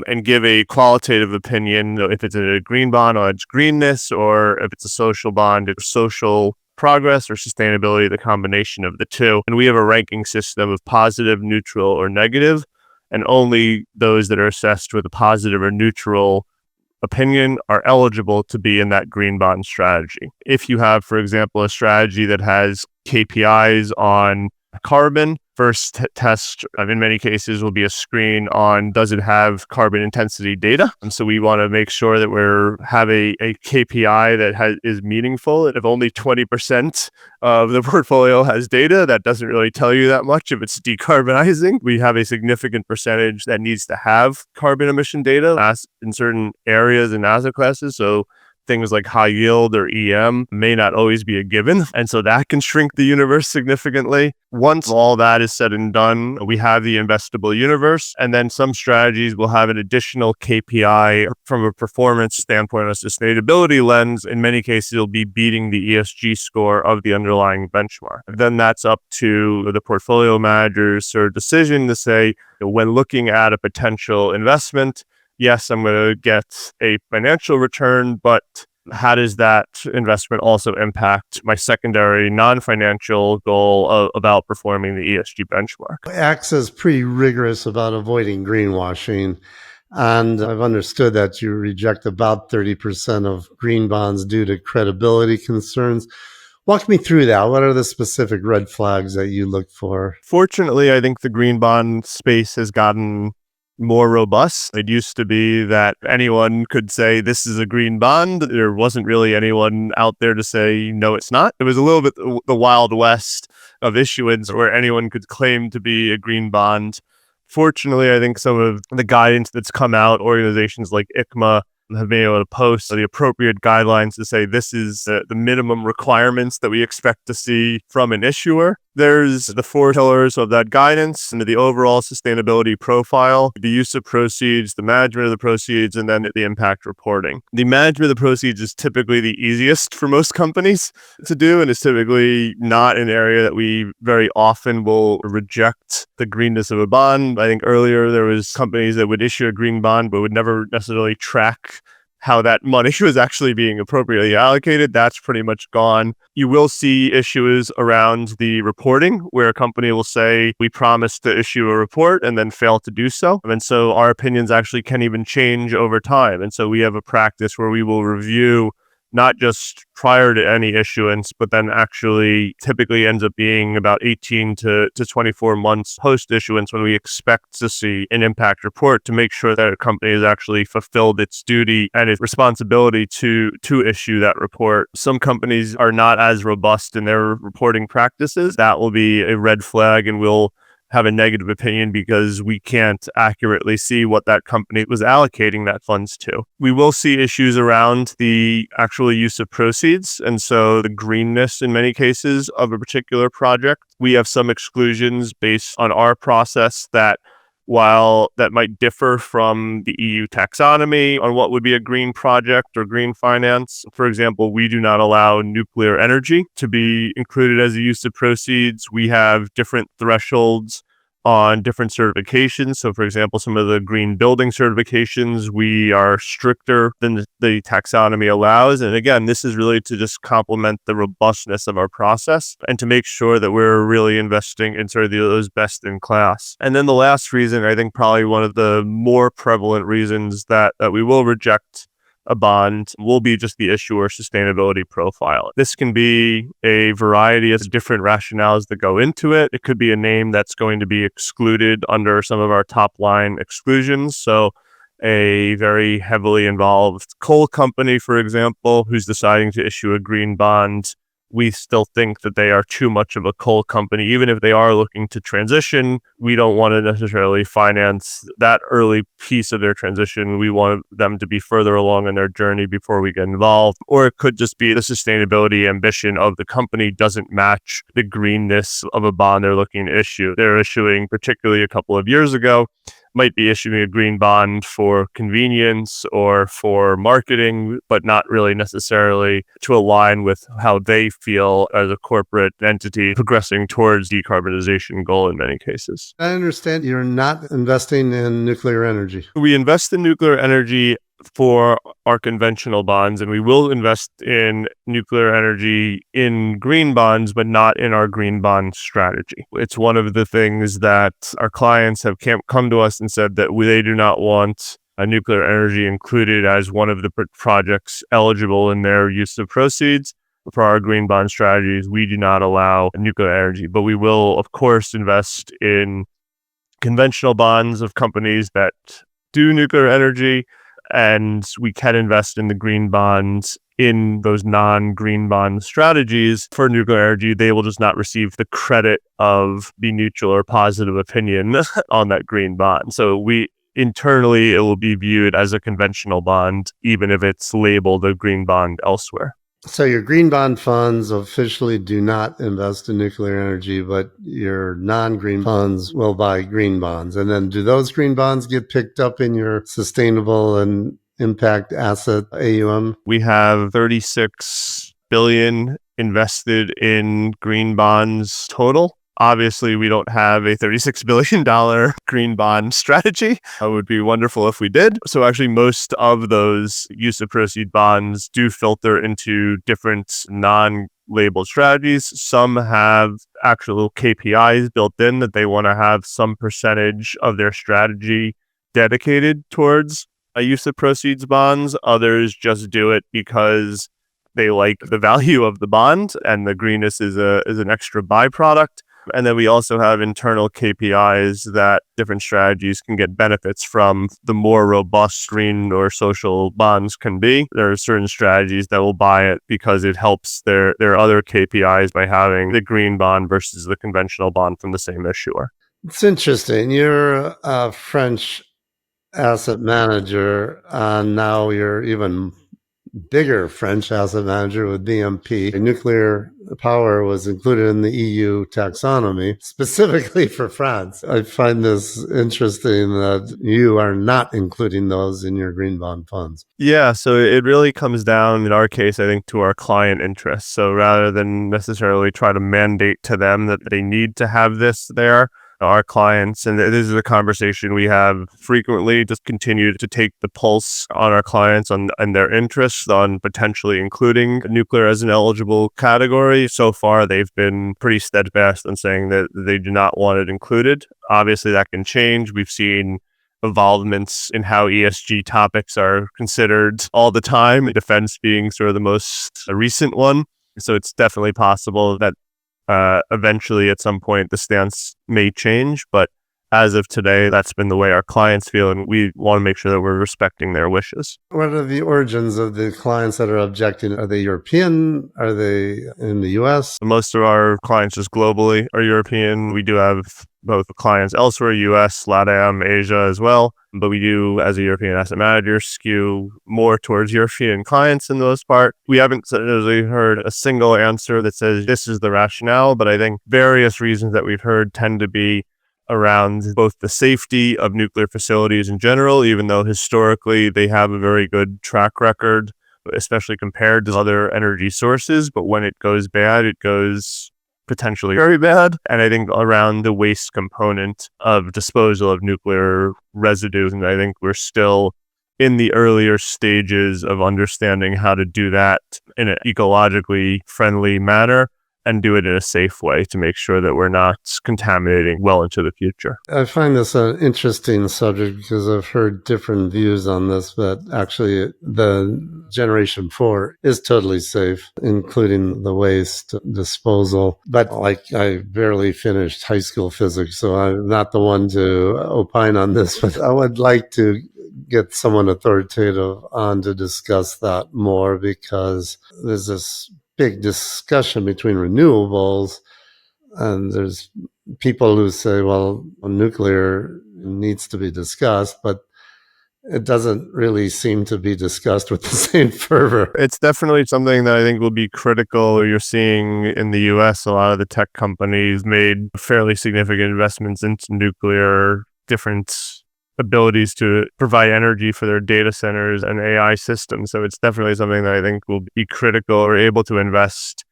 and give a qualitative opinion if it's a green bond on its greenness, or if it's a social bond, it's social progress or sustainability, the combination of the two. And we have a ranking system of positive, neutral, or negative, and only those that are assessed with a positive or neutral opinion are eligible to be in that green bond strategy. If you have, for example, a strategy that has KPIs on carbon, first test in many cases will be a screen on, does it have carbon intensity data? And so we want to make sure that we have a KPI that is meaningful. And if only 20% of the portfolio has data, that doesn't really tell you that much if it's decarbonizing. We have a significant percentage that needs to have carbon emission data in certain areas and asset classes. So things like high yield or EM may not always be a given. And so that can shrink the universe significantly. Once all that is said and done, we have the investable universe. And then some strategies will have an additional KPI from a performance standpoint, a sustainability lens. In many cases, it'll be beating the ESG score of the underlying benchmark. Then that's up to the portfolio manager's sort of decision to say, when looking at a potential investment, yes, I'm going to get a financial return, but how does that investment also impact my secondary non-financial goal of outperforming the ESG benchmark? AXA is pretty rigorous about avoiding greenwashing. And I've understood that you reject about 30% of green bonds due to credibility concerns. Walk me through that. What are the specific red flags that you look for? Fortunately, I think the green bond space has gotten more robust. It used to be that anyone could say this is a green bond. There wasn't really anyone out there to say no, it's not. It was a little bit the Wild West of issuance where anyone could claim to be a green bond. Fortunately, I think some of the guidance that's come out, organizations like ICMA have been able to post the appropriate guidelines to say this is the minimum requirements that we expect to see from an issuer. There's the four pillars of that guidance and the overall sustainability profile, the use of proceeds, the management of the proceeds, and then the impact reporting. The management of the proceeds is typically the easiest for most companies to do, and it's typically not an area that we very often will reject the greenness of a bond. I think earlier there was companies that would issue a green bond but would never necessarily track how that money was actually being appropriately allocated. That's pretty much gone. You will see issues around the reporting where a company will say, we promised to issue a report and then fail to do so. And so our opinions actually can even change over time. And so we have a practice where we will review not just prior to any issuance, but then actually typically ends up being about 18 to 24 months post-issuance when we expect to see an impact report to make sure that a company has actually fulfilled its duty and its responsibility to issue that report. Some companies are not as robust in their reporting practices. That will be a red flag, and we'll have a negative opinion because we can't accurately see what that company was allocating that funds to. We will see issues around the actual use of proceeds, and so the greenness in many cases of a particular project. We have some exclusions based on our process that, while that might differ from the EU taxonomy on what would be a green project or green finance, for example, we do not allow nuclear energy to be included as a use of proceeds. We have different thresholds on different certifications. So, for example, some of the green building certifications, we are stricter than the taxonomy allows. And again, this is really to just complement the robustness of our process and to make sure that we're really investing in sort of those best in class. And then the last reason, I think probably one of the more prevalent reasons that we will reject a bond will be just the issuer sustainability profile. This can be a variety of different rationales that go into it. It could be a name that's going to be excluded under some of our top line exclusions. So a very heavily involved coal company, for example, who's deciding to issue a green bond, we still think that they are too much of a coal company. Even if they are looking to transition, we don't want to necessarily finance that early piece of their transition. We want them to be further along in their journey before we get involved. Or it could just be the sustainability ambition of the company doesn't match the greenness of a bond they're looking to issue. They're issuing, particularly a couple of years ago, might be issuing a green bond for convenience or for marketing, but not really necessarily to align with how they feel as a corporate entity progressing towards decarbonization goal in many cases. I understand you're not investing in nuclear energy. We invest in nuclear energy for our conventional bonds, and we will invest in nuclear energy in green bonds, but not in our green bond strategy. It's one of the things that our clients have come to us and said that they do not want a nuclear energy included as one of the projects eligible in their use of proceeds. For our green bond strategies, we do not allow nuclear energy, but we will, of course, invest in conventional bonds of companies that do nuclear energy, and we can invest in the green bonds in those non-green bond strategies. For nuclear energy, they will just not receive the credit of the neutral or positive opinion on that green bond. So internally, it will be viewed as a conventional bond, even if it's labeled a green bond elsewhere. So your green bond funds officially do not invest in nuclear energy, but your non-green funds will buy green bonds. And then do those green bonds get picked up in your sustainable and impact asset AUM? We have 36 billion invested in green bonds total. Obviously, we don't have a $36 billion green bond strategy. It would be wonderful if we did. So actually, most of those use of proceed bonds do filter into different non-labeled strategies. Some have actual KPIs built in that they want to have some percentage of their strategy dedicated towards a use of proceeds bonds. Others just do it because they like the value of the bond and the greenness is an extra byproduct. And then we also have internal KPIs that different strategies can get benefits from. The more robust green or social bonds can be, there are certain strategies that will buy it because it helps their other KPIs by having the green bond versus the conventional bond from the same issuer. It's interesting. You're a French asset manager, and now you're even bigger French asset manager with BNP. Nuclear power was included in the EU taxonomy, specifically for France. I find this interesting that you are not including those in your green bond funds. Yeah, so it really comes down, in our case, I think, to our client interests. So rather than necessarily try to mandate to them that they need to have this there, our clients, and this is a conversation we have frequently, just continue to take the pulse on our clients and their interests on potentially including nuclear as an eligible category. So far, they've been pretty steadfast in saying that they do not want it included. Obviously, that can change. We've seen evolvements in how ESG topics are considered all the time, defense being sort of the most recent one. So it's definitely possible that eventually at some point the stance may change, but as of today, that's been the way our clients feel, and we want to make sure that we're respecting their wishes. What are the origins of the clients that are objecting? Are they European? Are they in the US? Most of our clients just globally are European. We do have both clients elsewhere, US, LATAM, Asia as well. But we do, as a European asset manager, skew more towards European clients in the most part. We haven't really heard a single answer that says this is the rationale, but I think various reasons that we've heard tend to be around both the safety of nuclear facilities in general, even though historically they have a very good track record, especially compared to other energy sources. But when it goes bad, it goes potentially very bad. And I think around the waste component of disposal of nuclear residues, and I think we're still in the earlier stages of understanding how to do that in an ecologically friendly manner and do it in a safe way to make sure that we're not contaminating well into the future. I find this an interesting subject because I've heard different views on this, but actually the Generation 4 is totally safe, including the waste disposal. But I barely finished high school physics, so I'm not the one to opine on this, but I would like to get someone authoritative on to discuss that more, because there's this big discussion between renewables, and there's people who say, well, nuclear needs to be discussed, but it doesn't really seem to be discussed with the same fervor. It's definitely something that I think will be critical. You're seeing in the US, a lot of the tech companies made fairly significant investments into nuclear, different abilities to provide energy for their data centers and AI systems. So it's definitely something that I think will be critical, or able to invest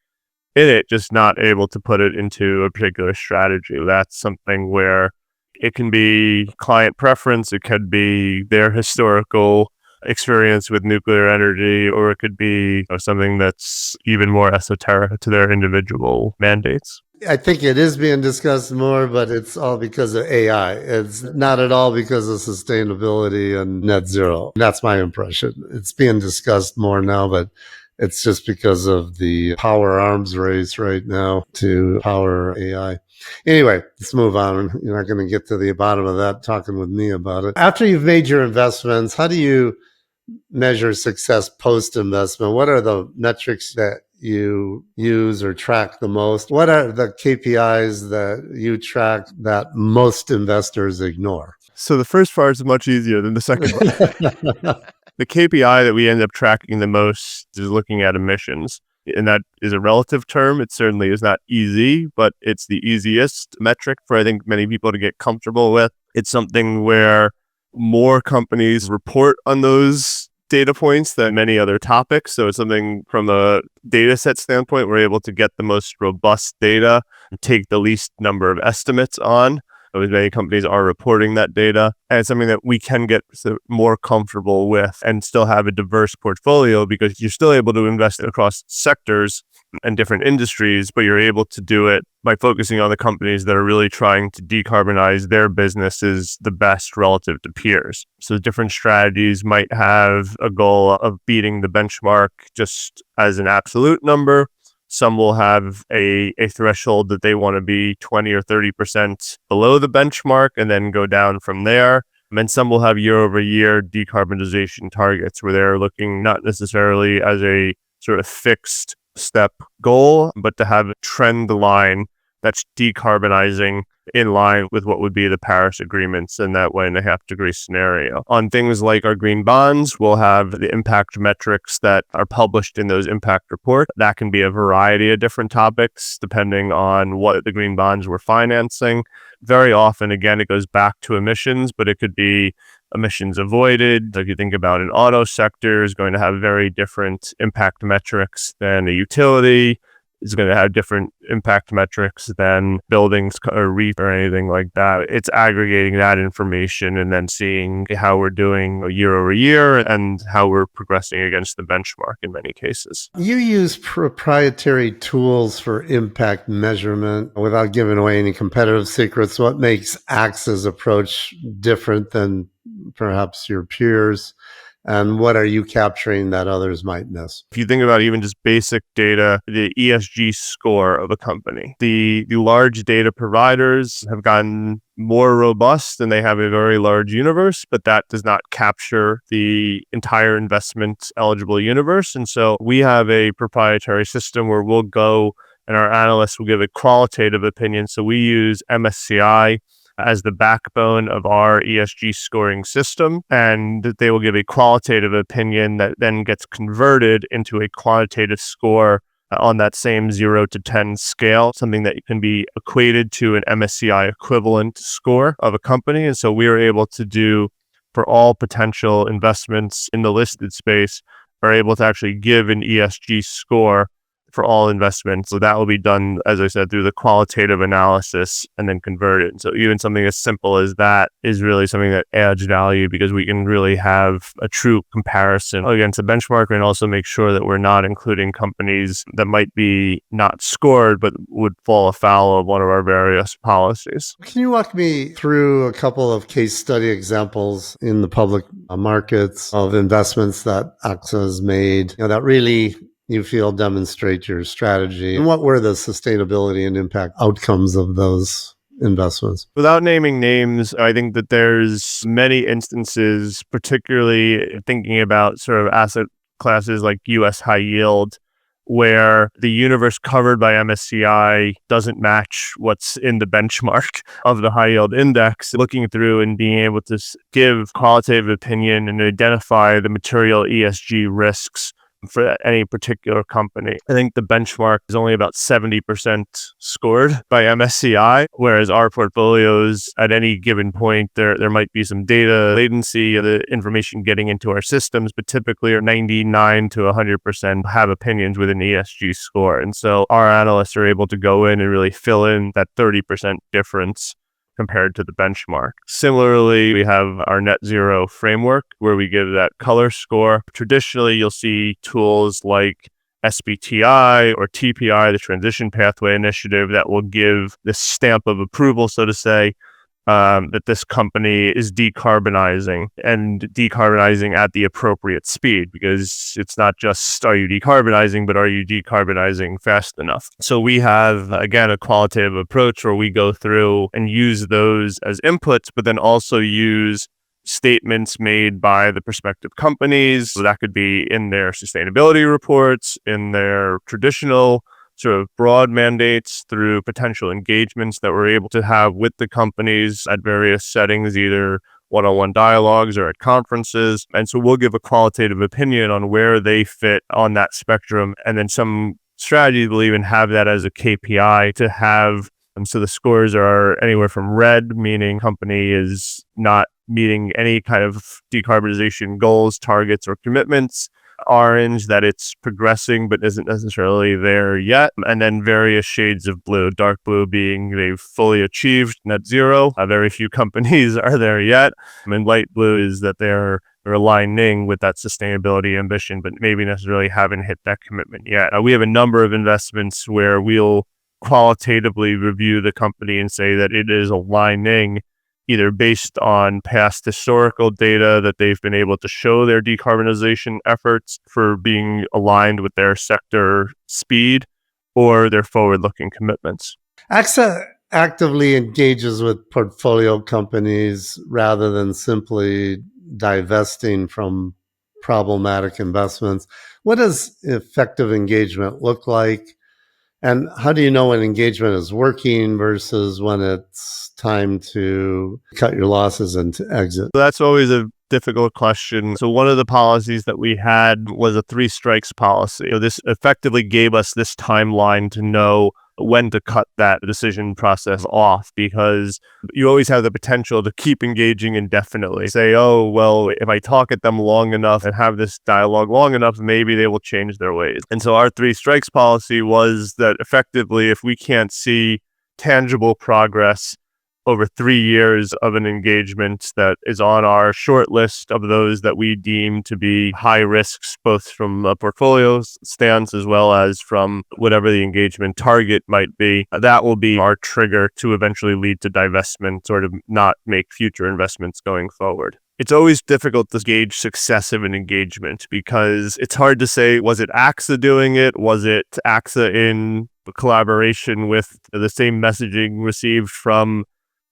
in it, just not able to put it into a particular strategy. That's something where it can be client preference, it could be their historical experience with nuclear energy, or it could be something that's even more esoteric to their individual mandates. I think it is being discussed more, but it's all because of AI. It's not at all because of sustainability and net zero. That's my impression. It's being discussed more now, but it's just because of the power arms race right now to power AI. Anyway, let's move on. You're not going to get to the bottom of that talking with me about it. After you've made your investments, how do you measure success post-investment? What are the metrics that you use or track the most? What are the KPIs that you track that most investors ignore? So the first part is much easier than the second part. The KPI that we end up tracking the most is looking at emissions. And that is a relative term. It certainly is not easy, but it's the easiest metric for, I think, many people to get comfortable with. It's something where more companies report on those data points than many other topics. So it's something from a data set standpoint, we're able to get the most robust data and take the least number of estimates on. Many companies are reporting that data, and it's something that we can get more comfortable with and still have a diverse portfolio, because you're still able to invest across sectors and different industries, but you're able to do it by focusing on the companies that are really trying to decarbonize their businesses the best relative to peers. So different strategies might have a goal of beating the benchmark just as an absolute number. Some will have a threshold that they want to be 20 or 30% below the benchmark and then go down from there. And then some will have year-over-year decarbonization targets where they're looking not necessarily as a sort of fixed step goal, but to have a trend line that's decarbonizing in line with what would be the Paris agreements in that 1.5-degree scenario. On things like our green bonds, we'll have the impact metrics that are published in those impact reports. That can be a variety of different topics depending on what the green bonds we're financing. Very often, again, it goes back to emissions, but it could be emissions avoided. So if you think about an auto sector is going to have very different impact metrics than a utility. Is going to have different impact metrics than buildings or REIT or anything like that. It's aggregating that information and then seeing how we're doing year over year and how we're progressing against the benchmark in many cases. You use proprietary tools for impact measurement. Without giving away any competitive secrets, what makes AXA's approach different than perhaps your peers? And what are you capturing that others might miss? If you think about even just basic data, the ESG score of a company, the large data providers have gotten more robust and they have a very large universe, but that does not capture the entire investment eligible universe. And so we have a proprietary system where we'll go and our analysts will give a qualitative opinion. So we use MSCI as the backbone of our ESG scoring system, and they will give a qualitative opinion that then gets converted into a quantitative score on that same 0 to 10 scale, something that can be equated to an MSCI equivalent score of a company. And so we are able to do, for all potential investments in the listed space, are able to actually give an ESG score for all investments. So that will be done, as I said, through the qualitative analysis and then converted. So even something as simple as that is really something that adds value because we can really have a true comparison against a benchmark and also make sure that we're not including companies that might be not scored but would fall afoul of one of our various policies. Can you walk me through a couple of case study examples in the public markets of investments that AXA has made that really you feel demonstrate your strategy? And what were the sustainability and impact outcomes of those investments? Without naming names, I think that there's many instances, particularly thinking about sort of asset classes like US high yield, where the universe covered by MSCI doesn't match what's in the benchmark of the high yield index. Looking through and being able to give qualitative opinion and identify the material ESG risks for any particular company. I think the benchmark is only about 70% scored by MSCI, whereas our portfolios at any given point, there might be some data latency of the information getting into our systems, but typically are 99 to 100% have opinions with an ESG score. And so our analysts are able to go in and really fill in that 30% difference compared to the benchmark. Similarly, we have our net zero framework where we give that color score. Traditionally, you'll see tools like SBTI or TPI, the Transition Pathway Initiative, that will give this stamp of approval, so to say, that this company is decarbonizing at the appropriate speed, because it's not just are you decarbonizing, but are you decarbonizing fast enough? So we have, again, a qualitative approach where we go through and use those as inputs, but then also use statements made by the prospective companies. So that could be in their sustainability reports, in their traditional sort of broad mandates, through potential engagements that we're able to have with the companies at various settings, either one-on-one dialogues or at conferences. And so we'll give a qualitative opinion on where they fit on that spectrum. And then some strategies will even have that as a KPI to have. And so the scores are anywhere from red, meaning company is not meeting any kind of decarbonization goals, targets, or commitments. Orange, that it's progressing but isn't necessarily there yet, and then various shades of blue, dark blue being they've fully achieved net zero. Very few companies are there yet, and light blue is that they're aligning with that sustainability ambition but maybe necessarily haven't hit that commitment yet. We have a number of investments where we'll qualitatively review the company and say that it is aligning, either based on past historical data that they've been able to show their decarbonization efforts for being aligned with their sector speed, or their forward-looking commitments. AXA actively engages with portfolio companies rather than simply divesting from problematic investments. What does effective engagement look like? And how do you know when engagement is working versus when it's time to cut your losses and to exit? That's always a difficult question. So one of the policies that we had was a 3 strikes policy. This effectively gave us this timeline to know when to cut that decision process off, because you always have the potential to keep engaging indefinitely. Say, oh, well, if I talk at them long enough and have this dialogue long enough, maybe they will change their ways. And so our 3 strikes policy was that effectively, if we can't see tangible progress over 3 years of an engagement that is on our short list of those that we deem to be high risks, both from a portfolio stance as well as from whatever the engagement target might be, that will be our trigger to eventually lead to divestment or to not make future investments going forward. It's always difficult to gauge success of an engagement because it's hard to say, was it AXA doing it? Was it AXA in collaboration with the same messaging received from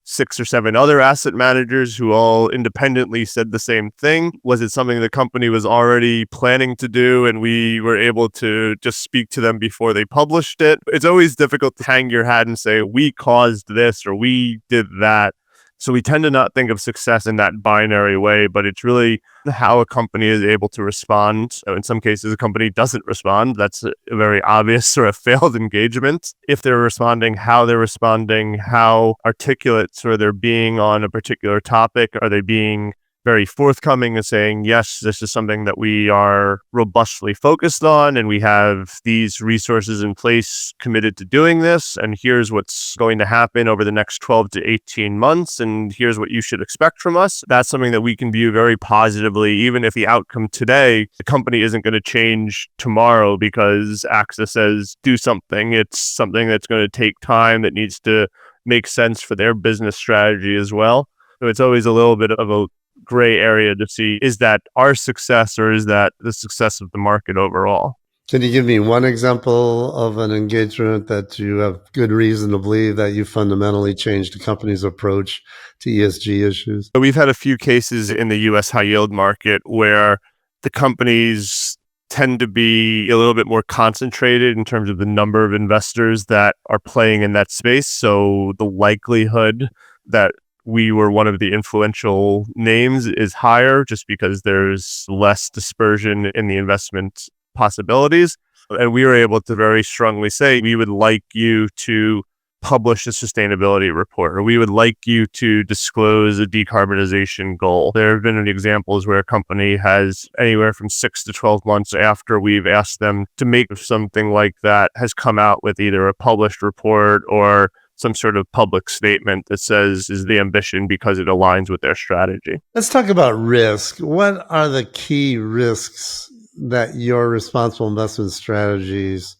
6 or 7 other asset managers who all independently said the same thing? Was it something the company was already planning to do and we were able to just speak to them before they published it? It's always difficult to hang your hat and say, we caused this or we did that. So we tend to not think of success in that binary way, but it's really how a company is able to respond. In some cases, a company doesn't respond. That's a very obvious or a failed engagement. If they're responding, how they're responding, how articulate sort of they're being on a particular topic. Are they being very forthcoming and saying, yes, this is something that we are robustly focused on and we have these resources in place committed to doing this, and here's what's going to happen over the next 12 to 18 months, and here's what you should expect from us. That's something that we can view very positively, even if the outcome today, the company isn't going to change tomorrow because AXA says do something. It's something that's going to take time, that needs to make sense for their business strategy as well. So it's always a little bit of a gray area to see, is that our success or is that the success of the market overall? Can you give me one example of an engagement that you have good reason to believe that you fundamentally changed the company's approach to ESG issues? We've had a few cases in the US high yield market where the companies tend to be a little bit more concentrated in terms of the number of investors that are playing in that space. So the likelihood that we were one of the influential names is higher just because there's less dispersion in the investment possibilities. And we were able to very strongly say, we would like you to publish a sustainability report, or we would like you to disclose a decarbonization goal. There have been examples where a company has anywhere from 6 to 12 months after we've asked them to make something like that has come out with either a published report or some sort of public statement that says is the ambition because it aligns with their strategy. Let's talk about risk. What are the key risks that your responsible investment strategies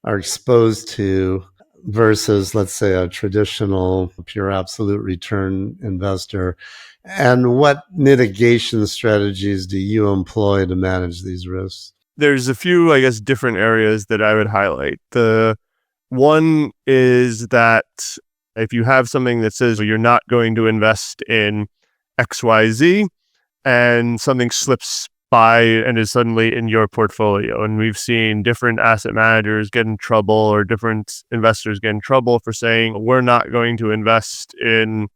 are exposed to versus, let's say, a traditional pure absolute return investor? And what mitigation strategies do you employ to manage these risks? There's a few, I guess, different areas that I would highlight. The one is that if you have something that says you're not going to invest in XYZ and something slips by and is suddenly in your portfolio, and we've seen different asset managers get in trouble or different investors get in trouble for saying we're not going to invest in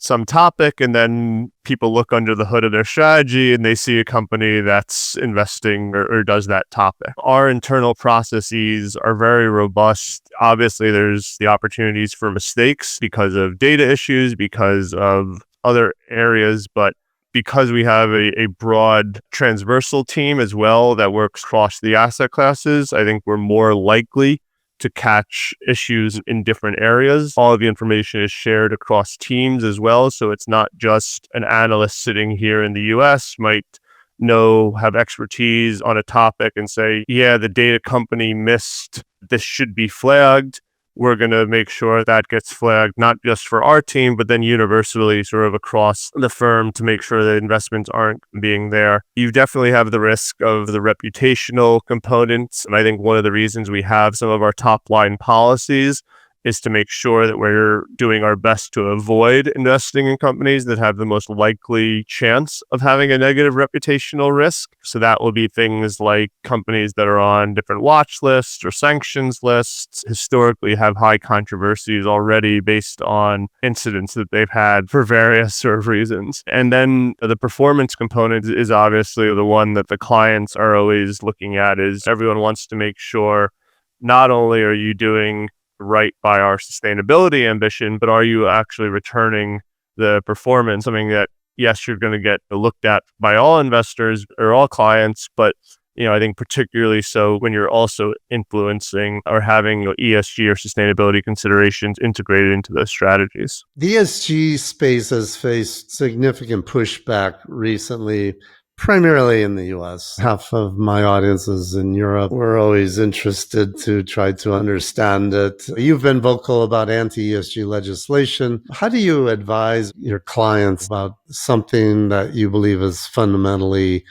some topic, and then people look under the hood of their strategy and they see a company that's investing or does that topic. Our internal processes are very robust. Obviously, there's the opportunities for mistakes because of data issues, because of other areas, but because we have a broad transversal team as well that works across the asset classes, I think we're more likely to catch issues in different areas. All of the information is shared across teams as well. So it's not just an analyst sitting here in the US might have expertise on a topic and say, yeah, the data company missed, this should be flagged. We're going to make sure that gets flagged, not just for our team, but then universally sort of across the firm to make sure that investments aren't being there. You definitely have the risk of the reputational components. And I think one of the reasons we have some of our top line policies is to make sure that we're doing our best to avoid investing in companies that have the most likely chance of having a negative reputational risk. So that will be things like companies that are on different watch lists or sanctions lists, historically have high controversies already based on incidents that they've had for various sort of reasons. And then the performance component is obviously the one that the clients are always looking at. Is everyone wants to make sure not only are you doing right by our sustainability ambition, but are you actually returning the performance? Something that, yes, you're going to get looked at by all investors or all clients, but I think particularly so when you're also influencing or having ESG or sustainability considerations integrated into those strategies. The ESG space has faced significant pushback recently, primarily in the US. Half of my audience is in Europe. We're always interested to try to understand it. You've been vocal about anti-ESG legislation. How do you advise your clients about something that you believe is fundamentally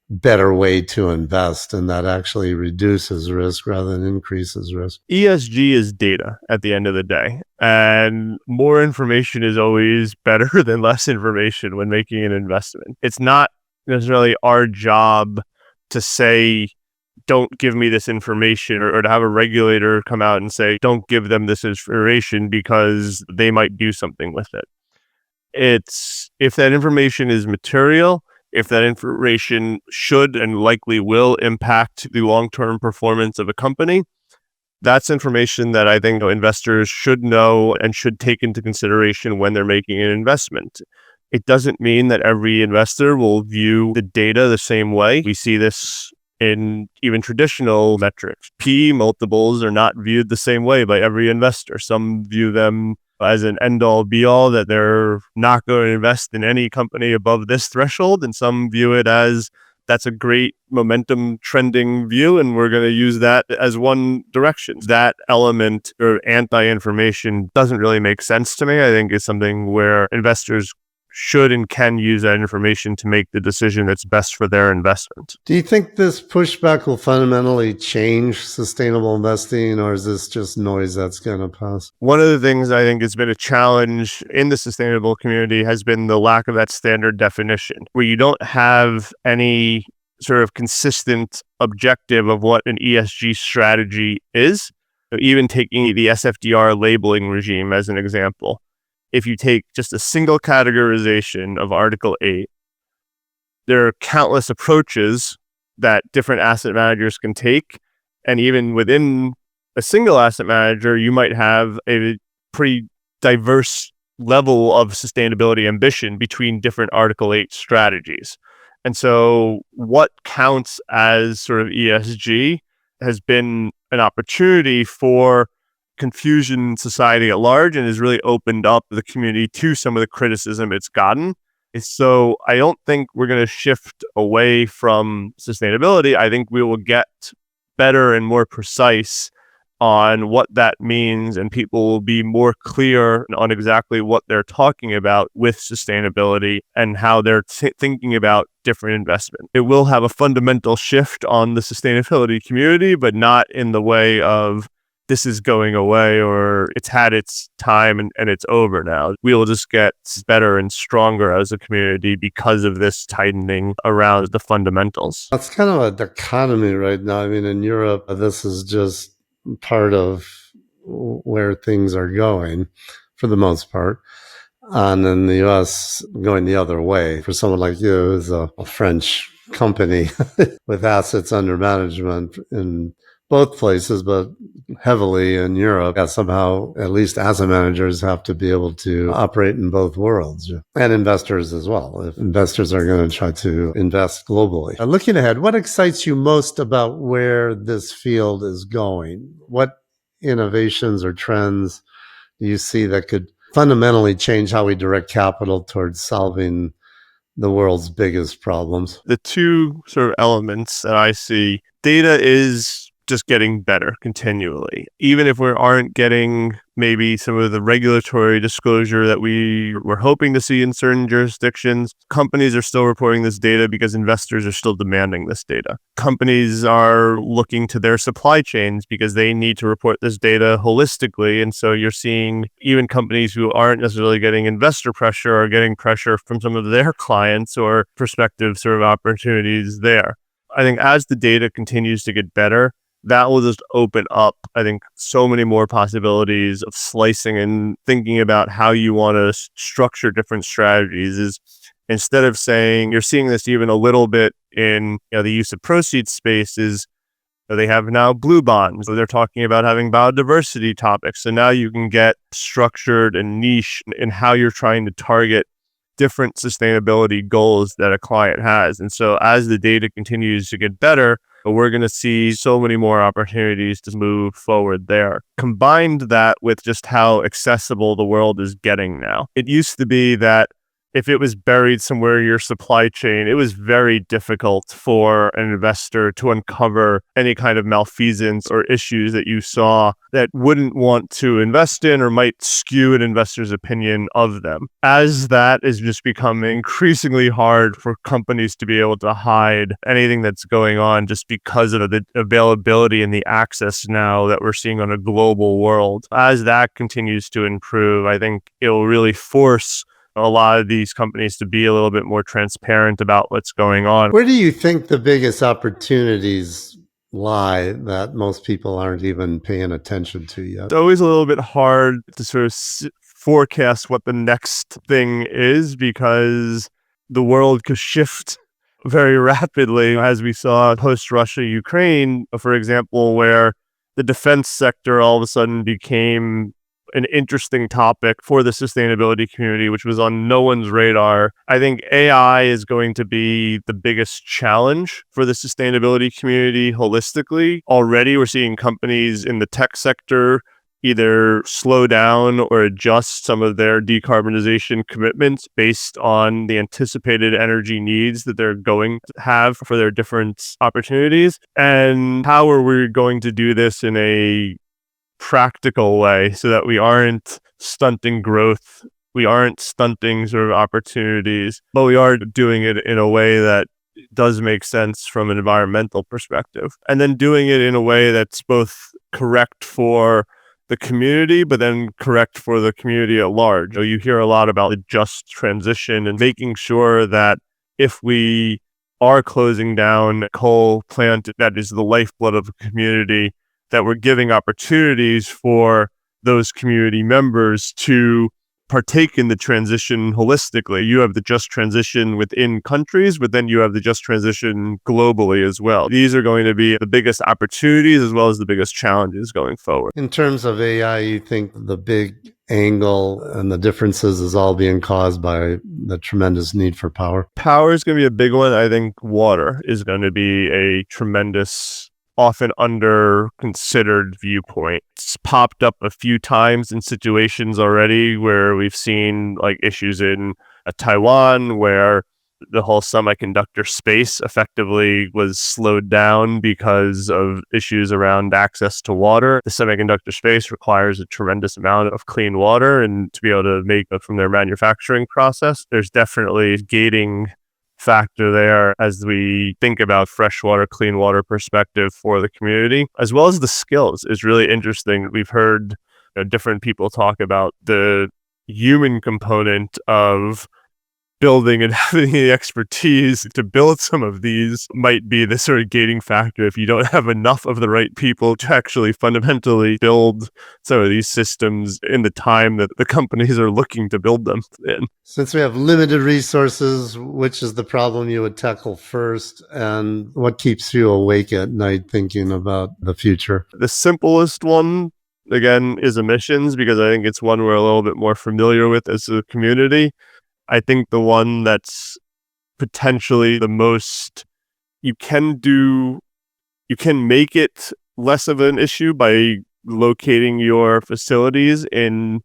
better way to invest and that actually reduces risk rather than increases risk? ESG is data at the end of the day, and more information is always better than less information when making an investment. It's not necessarily our job to say, don't give me this information, or to have a regulator come out and say, don't give them this information because they might do something with it. It's if that information is material, if that information should and likely will impact the long-term performance of a company, that's information that I think investors should know and should take into consideration when they're making an investment. It doesn't mean that every investor will view the data the same way. We see this in even traditional metrics. PE multiples are not viewed the same way by every investor. Some view them as an end-all be-all, that they're not going to invest in any company above this threshold, and some view it as that's a great momentum trending view, and we're going to use that as one direction. That element or anti-information doesn't really make sense to me. I think it's something where investors should and can use that information to make the decision that's best for their investment. Do you think this pushback will fundamentally change sustainable investing, or is this just noise that's going to pass? One of the things I think has been a challenge in the sustainable community has been the lack of that standard definition, where you don't have any sort of consistent objective of what an ESG strategy is. Even taking the SFDR labeling regime as an example, if you take just a single categorization of Article 8, there are countless approaches that different asset managers can take. And even within a single asset manager, you might have a pretty diverse level of sustainability ambition between different Article 8 strategies. And so what counts as sort of ESG has been an opportunity for confusion in society at large, and has really opened up the community to some of the criticism it's gotten. So I don't think we're going to shift away from sustainability. I think we will get better and more precise on what that means, and people will be more clear on exactly what they're talking about with sustainability and how they're thinking about different investment. It will have a fundamental shift on the sustainability community, but not in the way of this is going away or it's had its time and it's over now. We will just get better and stronger as a community because of this tightening around the fundamentals. That's kind of a dichotomy right now. I mean, in Europe, this is just part of where things are going for the most part. And in the US, going the other way. For someone like you, who's a French company with assets under management in both places, but heavily in Europe, somehow at least asset managers have to be able to operate in both worlds, and investors as well, if investors are going to try to invest globally. Looking ahead, what excites you most about where this field is going? What innovations or trends do you see that could fundamentally change how we direct capital towards solving the world's biggest problems? The two sort of elements that I see, data is just getting better continually. Even if we aren't getting maybe some of the regulatory disclosure that we were hoping to see in certain jurisdictions. Companies are still reporting this data because investors are still demanding this data. Companies are looking to their supply chains because they need to report this data holistically. And so you're seeing even companies who aren't necessarily getting investor pressure are getting pressure from some of their clients or prospective sort of opportunities there. I think as the data continues to get better, that will just open up, I think, so many more possibilities of slicing and thinking about how you want to structure different strategies. Is instead of saying, you're seeing this even a little bit in the use of proceeds space, is they have now blue bonds. So they're talking about having biodiversity topics. So now you can get structured and niche in how you're trying to target different sustainability goals that a client has. And so as the data continues to get better, we're going to see so many more opportunities to move forward there. Combined that with just how accessible the world is getting now. It used to be that if it was buried somewhere in your supply chain, it was very difficult for an investor to uncover any kind of malfeasance or issues that you saw that wouldn't want to invest in or might skew an investor's opinion of them. As that is just becoming increasingly hard for companies to be able to hide anything that's going on just because of the availability and the access now that we're seeing on a global world. As that continues to improve, I think it will really force a lot of these companies to be a little bit more transparent about what's going on. Where do you think the biggest opportunities lie that most people aren't even paying attention to yet? It's always a little bit hard to sort of forecast what the next thing is because the world could shift very rapidly, as we saw post-Russia, Ukraine, for example, where the defense sector all of a sudden became an interesting topic for the sustainability community, which was on no one's radar. I think AI is going to be the biggest challenge for the sustainability community holistically. Already, we're seeing companies in the tech sector either slow down or adjust some of their decarbonization commitments based on the anticipated energy needs that they're going to have for their different opportunities. And how are we going to do this in a practical way so that we aren't stunting growth, we aren't stunting sort of opportunities, but we are doing it in a way that does make sense from an environmental perspective. And then doing it in a way that's both correct for the community, but then correct for the community at large. You hear a lot about the just transition and making sure that if we are closing down a coal plant that is the lifeblood of a community, that we're giving opportunities for those community members to partake in the transition holistically. You have the just transition within countries, but then you have the just transition globally as well. These are going to be the biggest opportunities as well as the biggest challenges going forward. In terms of AI, you think the big angle and the differences is all being caused by the tremendous need for power? Power is going to be a big one. I think water is going to be a tremendous, often under considered viewpoint. It's popped up a few times in situations already where we've seen like issues in Taiwan where the whole semiconductor space effectively was slowed down because of issues around access to water. The semiconductor space requires a tremendous amount of clean water, and to be able to make it from their manufacturing process, there's definitely gating factor there as we think about freshwater, clean water perspective for the community, as well as the skills is really interesting. We've heard different people talk about the human component of building and having the expertise to build some of these might be the sort of gating factor if you don't have enough of the right people to actually fundamentally build some of these systems in the time that the companies are looking to build them in. Since we have limited resources, which is the problem you would tackle first, and what keeps you awake at night thinking about the future? The simplest one, again, is emissions, because I think it's one we're a little bit more familiar with as a community. I think the one that's potentially the most you can make it less of an issue by locating your facilities in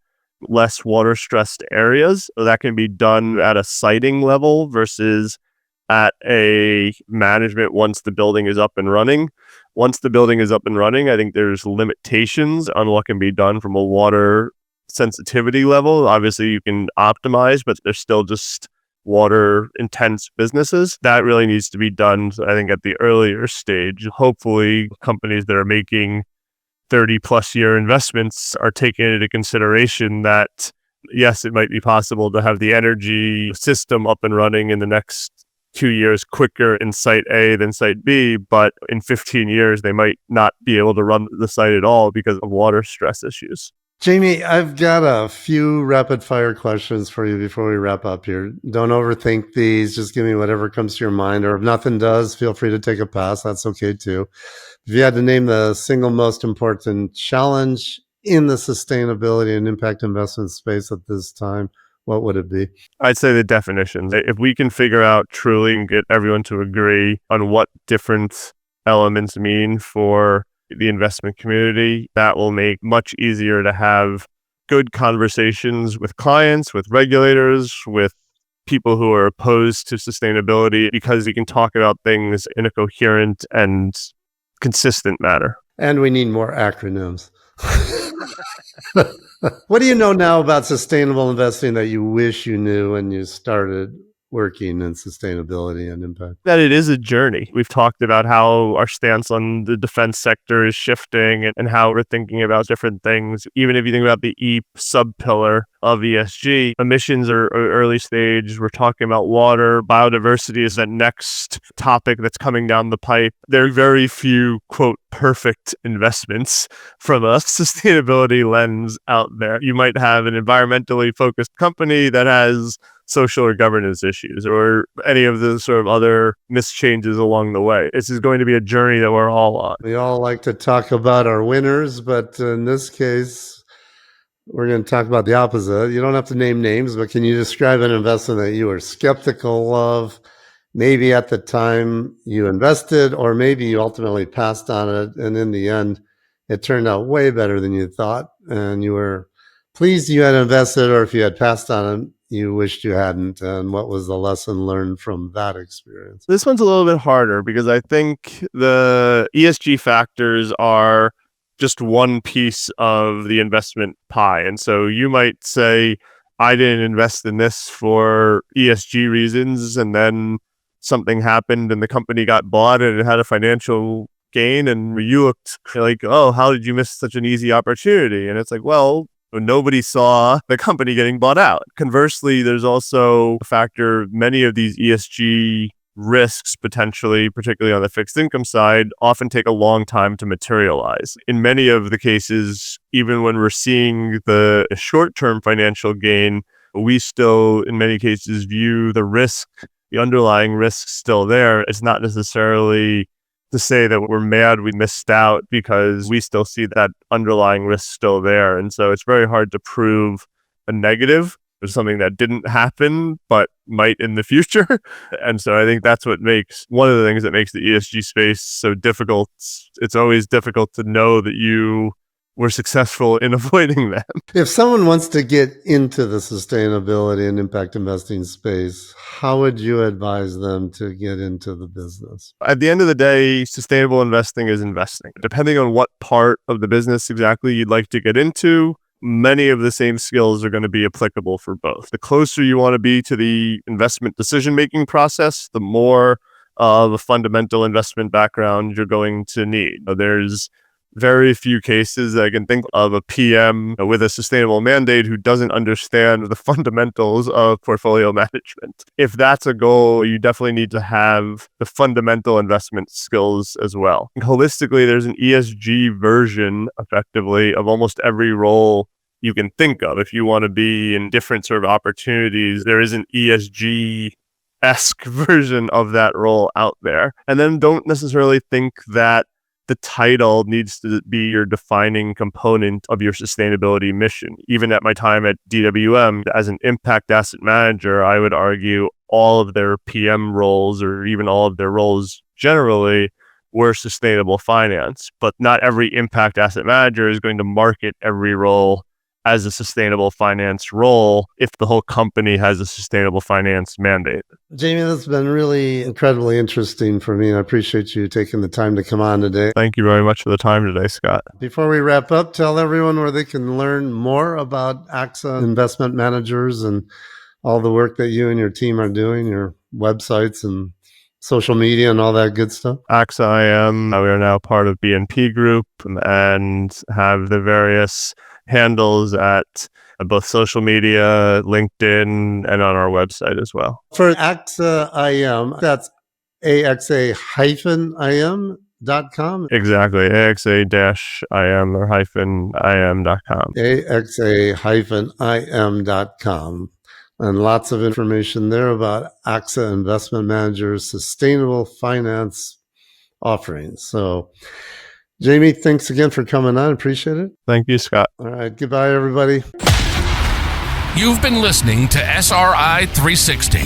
less water stressed areas. So that can be done at a siting level versus at a management once the building is up and running, Once the building is up and running, I think there's limitations on what can be done from a water sensitivity level. Obviously, you can optimize, but there's still just water intense businesses. That really needs to be done, I think, at the earlier stage. Hopefully, companies that are making 30 plus year investments are taking into consideration that, yes, it might be possible to have the energy system up and running in the next 2 years quicker in site A than site B, but in 15 years, they might not be able to run the site at all because of water stress issues. Jamie, I've got a few rapid fire questions for you before we wrap up here. Don't overthink these. Just give me whatever comes to your mind, or if nothing does, feel free to take a pass. That's okay too. If you had to name the single most important challenge in the sustainability and impact investment space at this time, what would it be? I'd say the definitions. If we can figure out truly and get everyone to agree on what different elements mean for the investment community, that will make much easier to have good conversations with clients, with regulators, with people who are opposed to sustainability, because you can talk about things in a coherent and consistent manner. And we need more acronyms. What do you know now about sustainable investing that you wish you knew when you started working in sustainability and impact? That it is a journey. We've talked about how our stance on the defense sector is shifting and how we're thinking about different things. Even if you think about the E sub-pillar of ESG, emissions are early stage. We're talking about water. Biodiversity is that next topic that's coming down the pipe. There are very few, quote, perfect investments from a sustainability lens out there. You might have an environmentally focused company that has social or governance issues, or any of the sort of other mischanges along the way. This is going to be a journey that we're all on. We all like to talk about our winners, but in this case, we're going to talk about the opposite. You don't have to name names, but can you describe an investment that you were skeptical of, maybe at the time you invested, or maybe you ultimately passed on it, and in the end, it turned out way better than you thought, and you were pleased you had invested, or if you had passed on it, you wished you hadn't, and what was the lesson learned from that experience? This one's a little bit harder because I think the ESG factors are just one piece of the investment pie. And so you might say, I didn't invest in this for ESG reasons, and then something happened and the company got bought and it had a financial gain, and you looked like, oh, how did you miss such an easy opportunity? And it's like, well, nobody saw the company getting bought out. Conversely, there's also a factor, many of these ESG risks, potentially, particularly on the fixed income side, often take a long time to materialize. In many of the cases, even when we're seeing the short-term financial gain, we still, in many cases, view the risk, the underlying risk still there. It's not necessarily to say that we're mad we missed out, because we still see that underlying risk still there. And so it's very hard to prove a negative or something that didn't happen but might in the future. And so I think that's what makes one of the things that makes the ESG space so difficult. It's always difficult to know that you were successful in avoiding them. If someone wants to get into the sustainability and impact investing space, how would you advise them to get into the business? At the end of the day, sustainable investing is investing. Depending on what part of the business exactly you'd like to get into, many of the same skills are going to be applicable for both. The closer you want to be to the investment decision-making process, the more of a fundamental investment background you're going to need. There's very few cases I can think of a PM with a sustainable mandate who doesn't understand the fundamentals of portfolio management. If that's a goal, you definitely need to have the fundamental investment skills as well. And holistically, there's an ESG version, effectively, of almost every role you can think of. If you want to be in different sort of opportunities, there is an ESG-esque version of that role out there. And then don't necessarily think that the title needs to be your defining component of your sustainability mission. Even at my time at DWM, as an impact asset manager, I would argue all of their PM roles, or even all of their roles generally, were sustainable finance. But not every impact asset manager is going to market every role as a sustainable finance role if the whole company has a sustainable finance mandate. Jamie, that's been really incredibly interesting for me. I appreciate you taking the time to come on today. Thank you very much for the time today, Scott. Before we wrap up, tell everyone where they can learn more about AXA Investment Managers and all the work that you and your team are doing, your websites and social media and all that good stuff. AXA IM, we are now part of BNP Group and have the various handles at both social media, LinkedIn, and on our website as well. For AXA IM, that's AXA-IM.com. Exactly, AXA-IM or -IM.com. AXA-IM.com. And lots of information there about AXA Investment Managers' sustainable finance offerings. So, Jamie, thanks again for coming on. Appreciate it. Thank you, Scott. All right. Goodbye, everybody. You've been listening to SRI 360.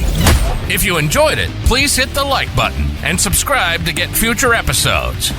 If you enjoyed it, please hit the like button and subscribe to get future episodes.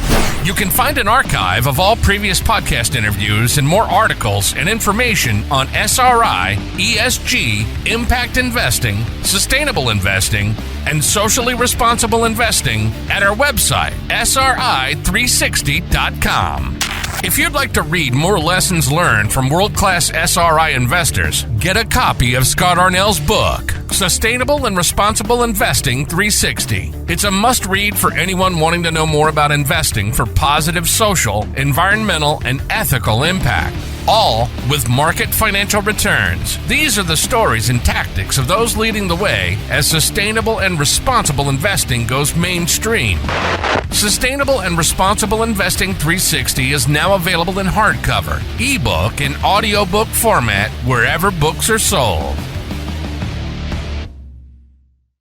You can find an archive of all previous podcast interviews and more articles and information on SRI, ESG, impact investing, sustainable investing, and socially responsible investing at our website, sri360.com. If you'd like to read more lessons learned from world-class SRI investors, get a copy of Scott Arnell's book, Sustainable and Responsible Investing 360. It's a must-read for anyone wanting to know more about investing for positive social, environmental, and ethical impact, all with market financial returns. These are the stories and tactics of those leading the way as sustainable and responsible investing goes mainstream. Sustainable and Responsible Investing 360 is now available in hardcover, ebook, and audiobook format wherever books are sold.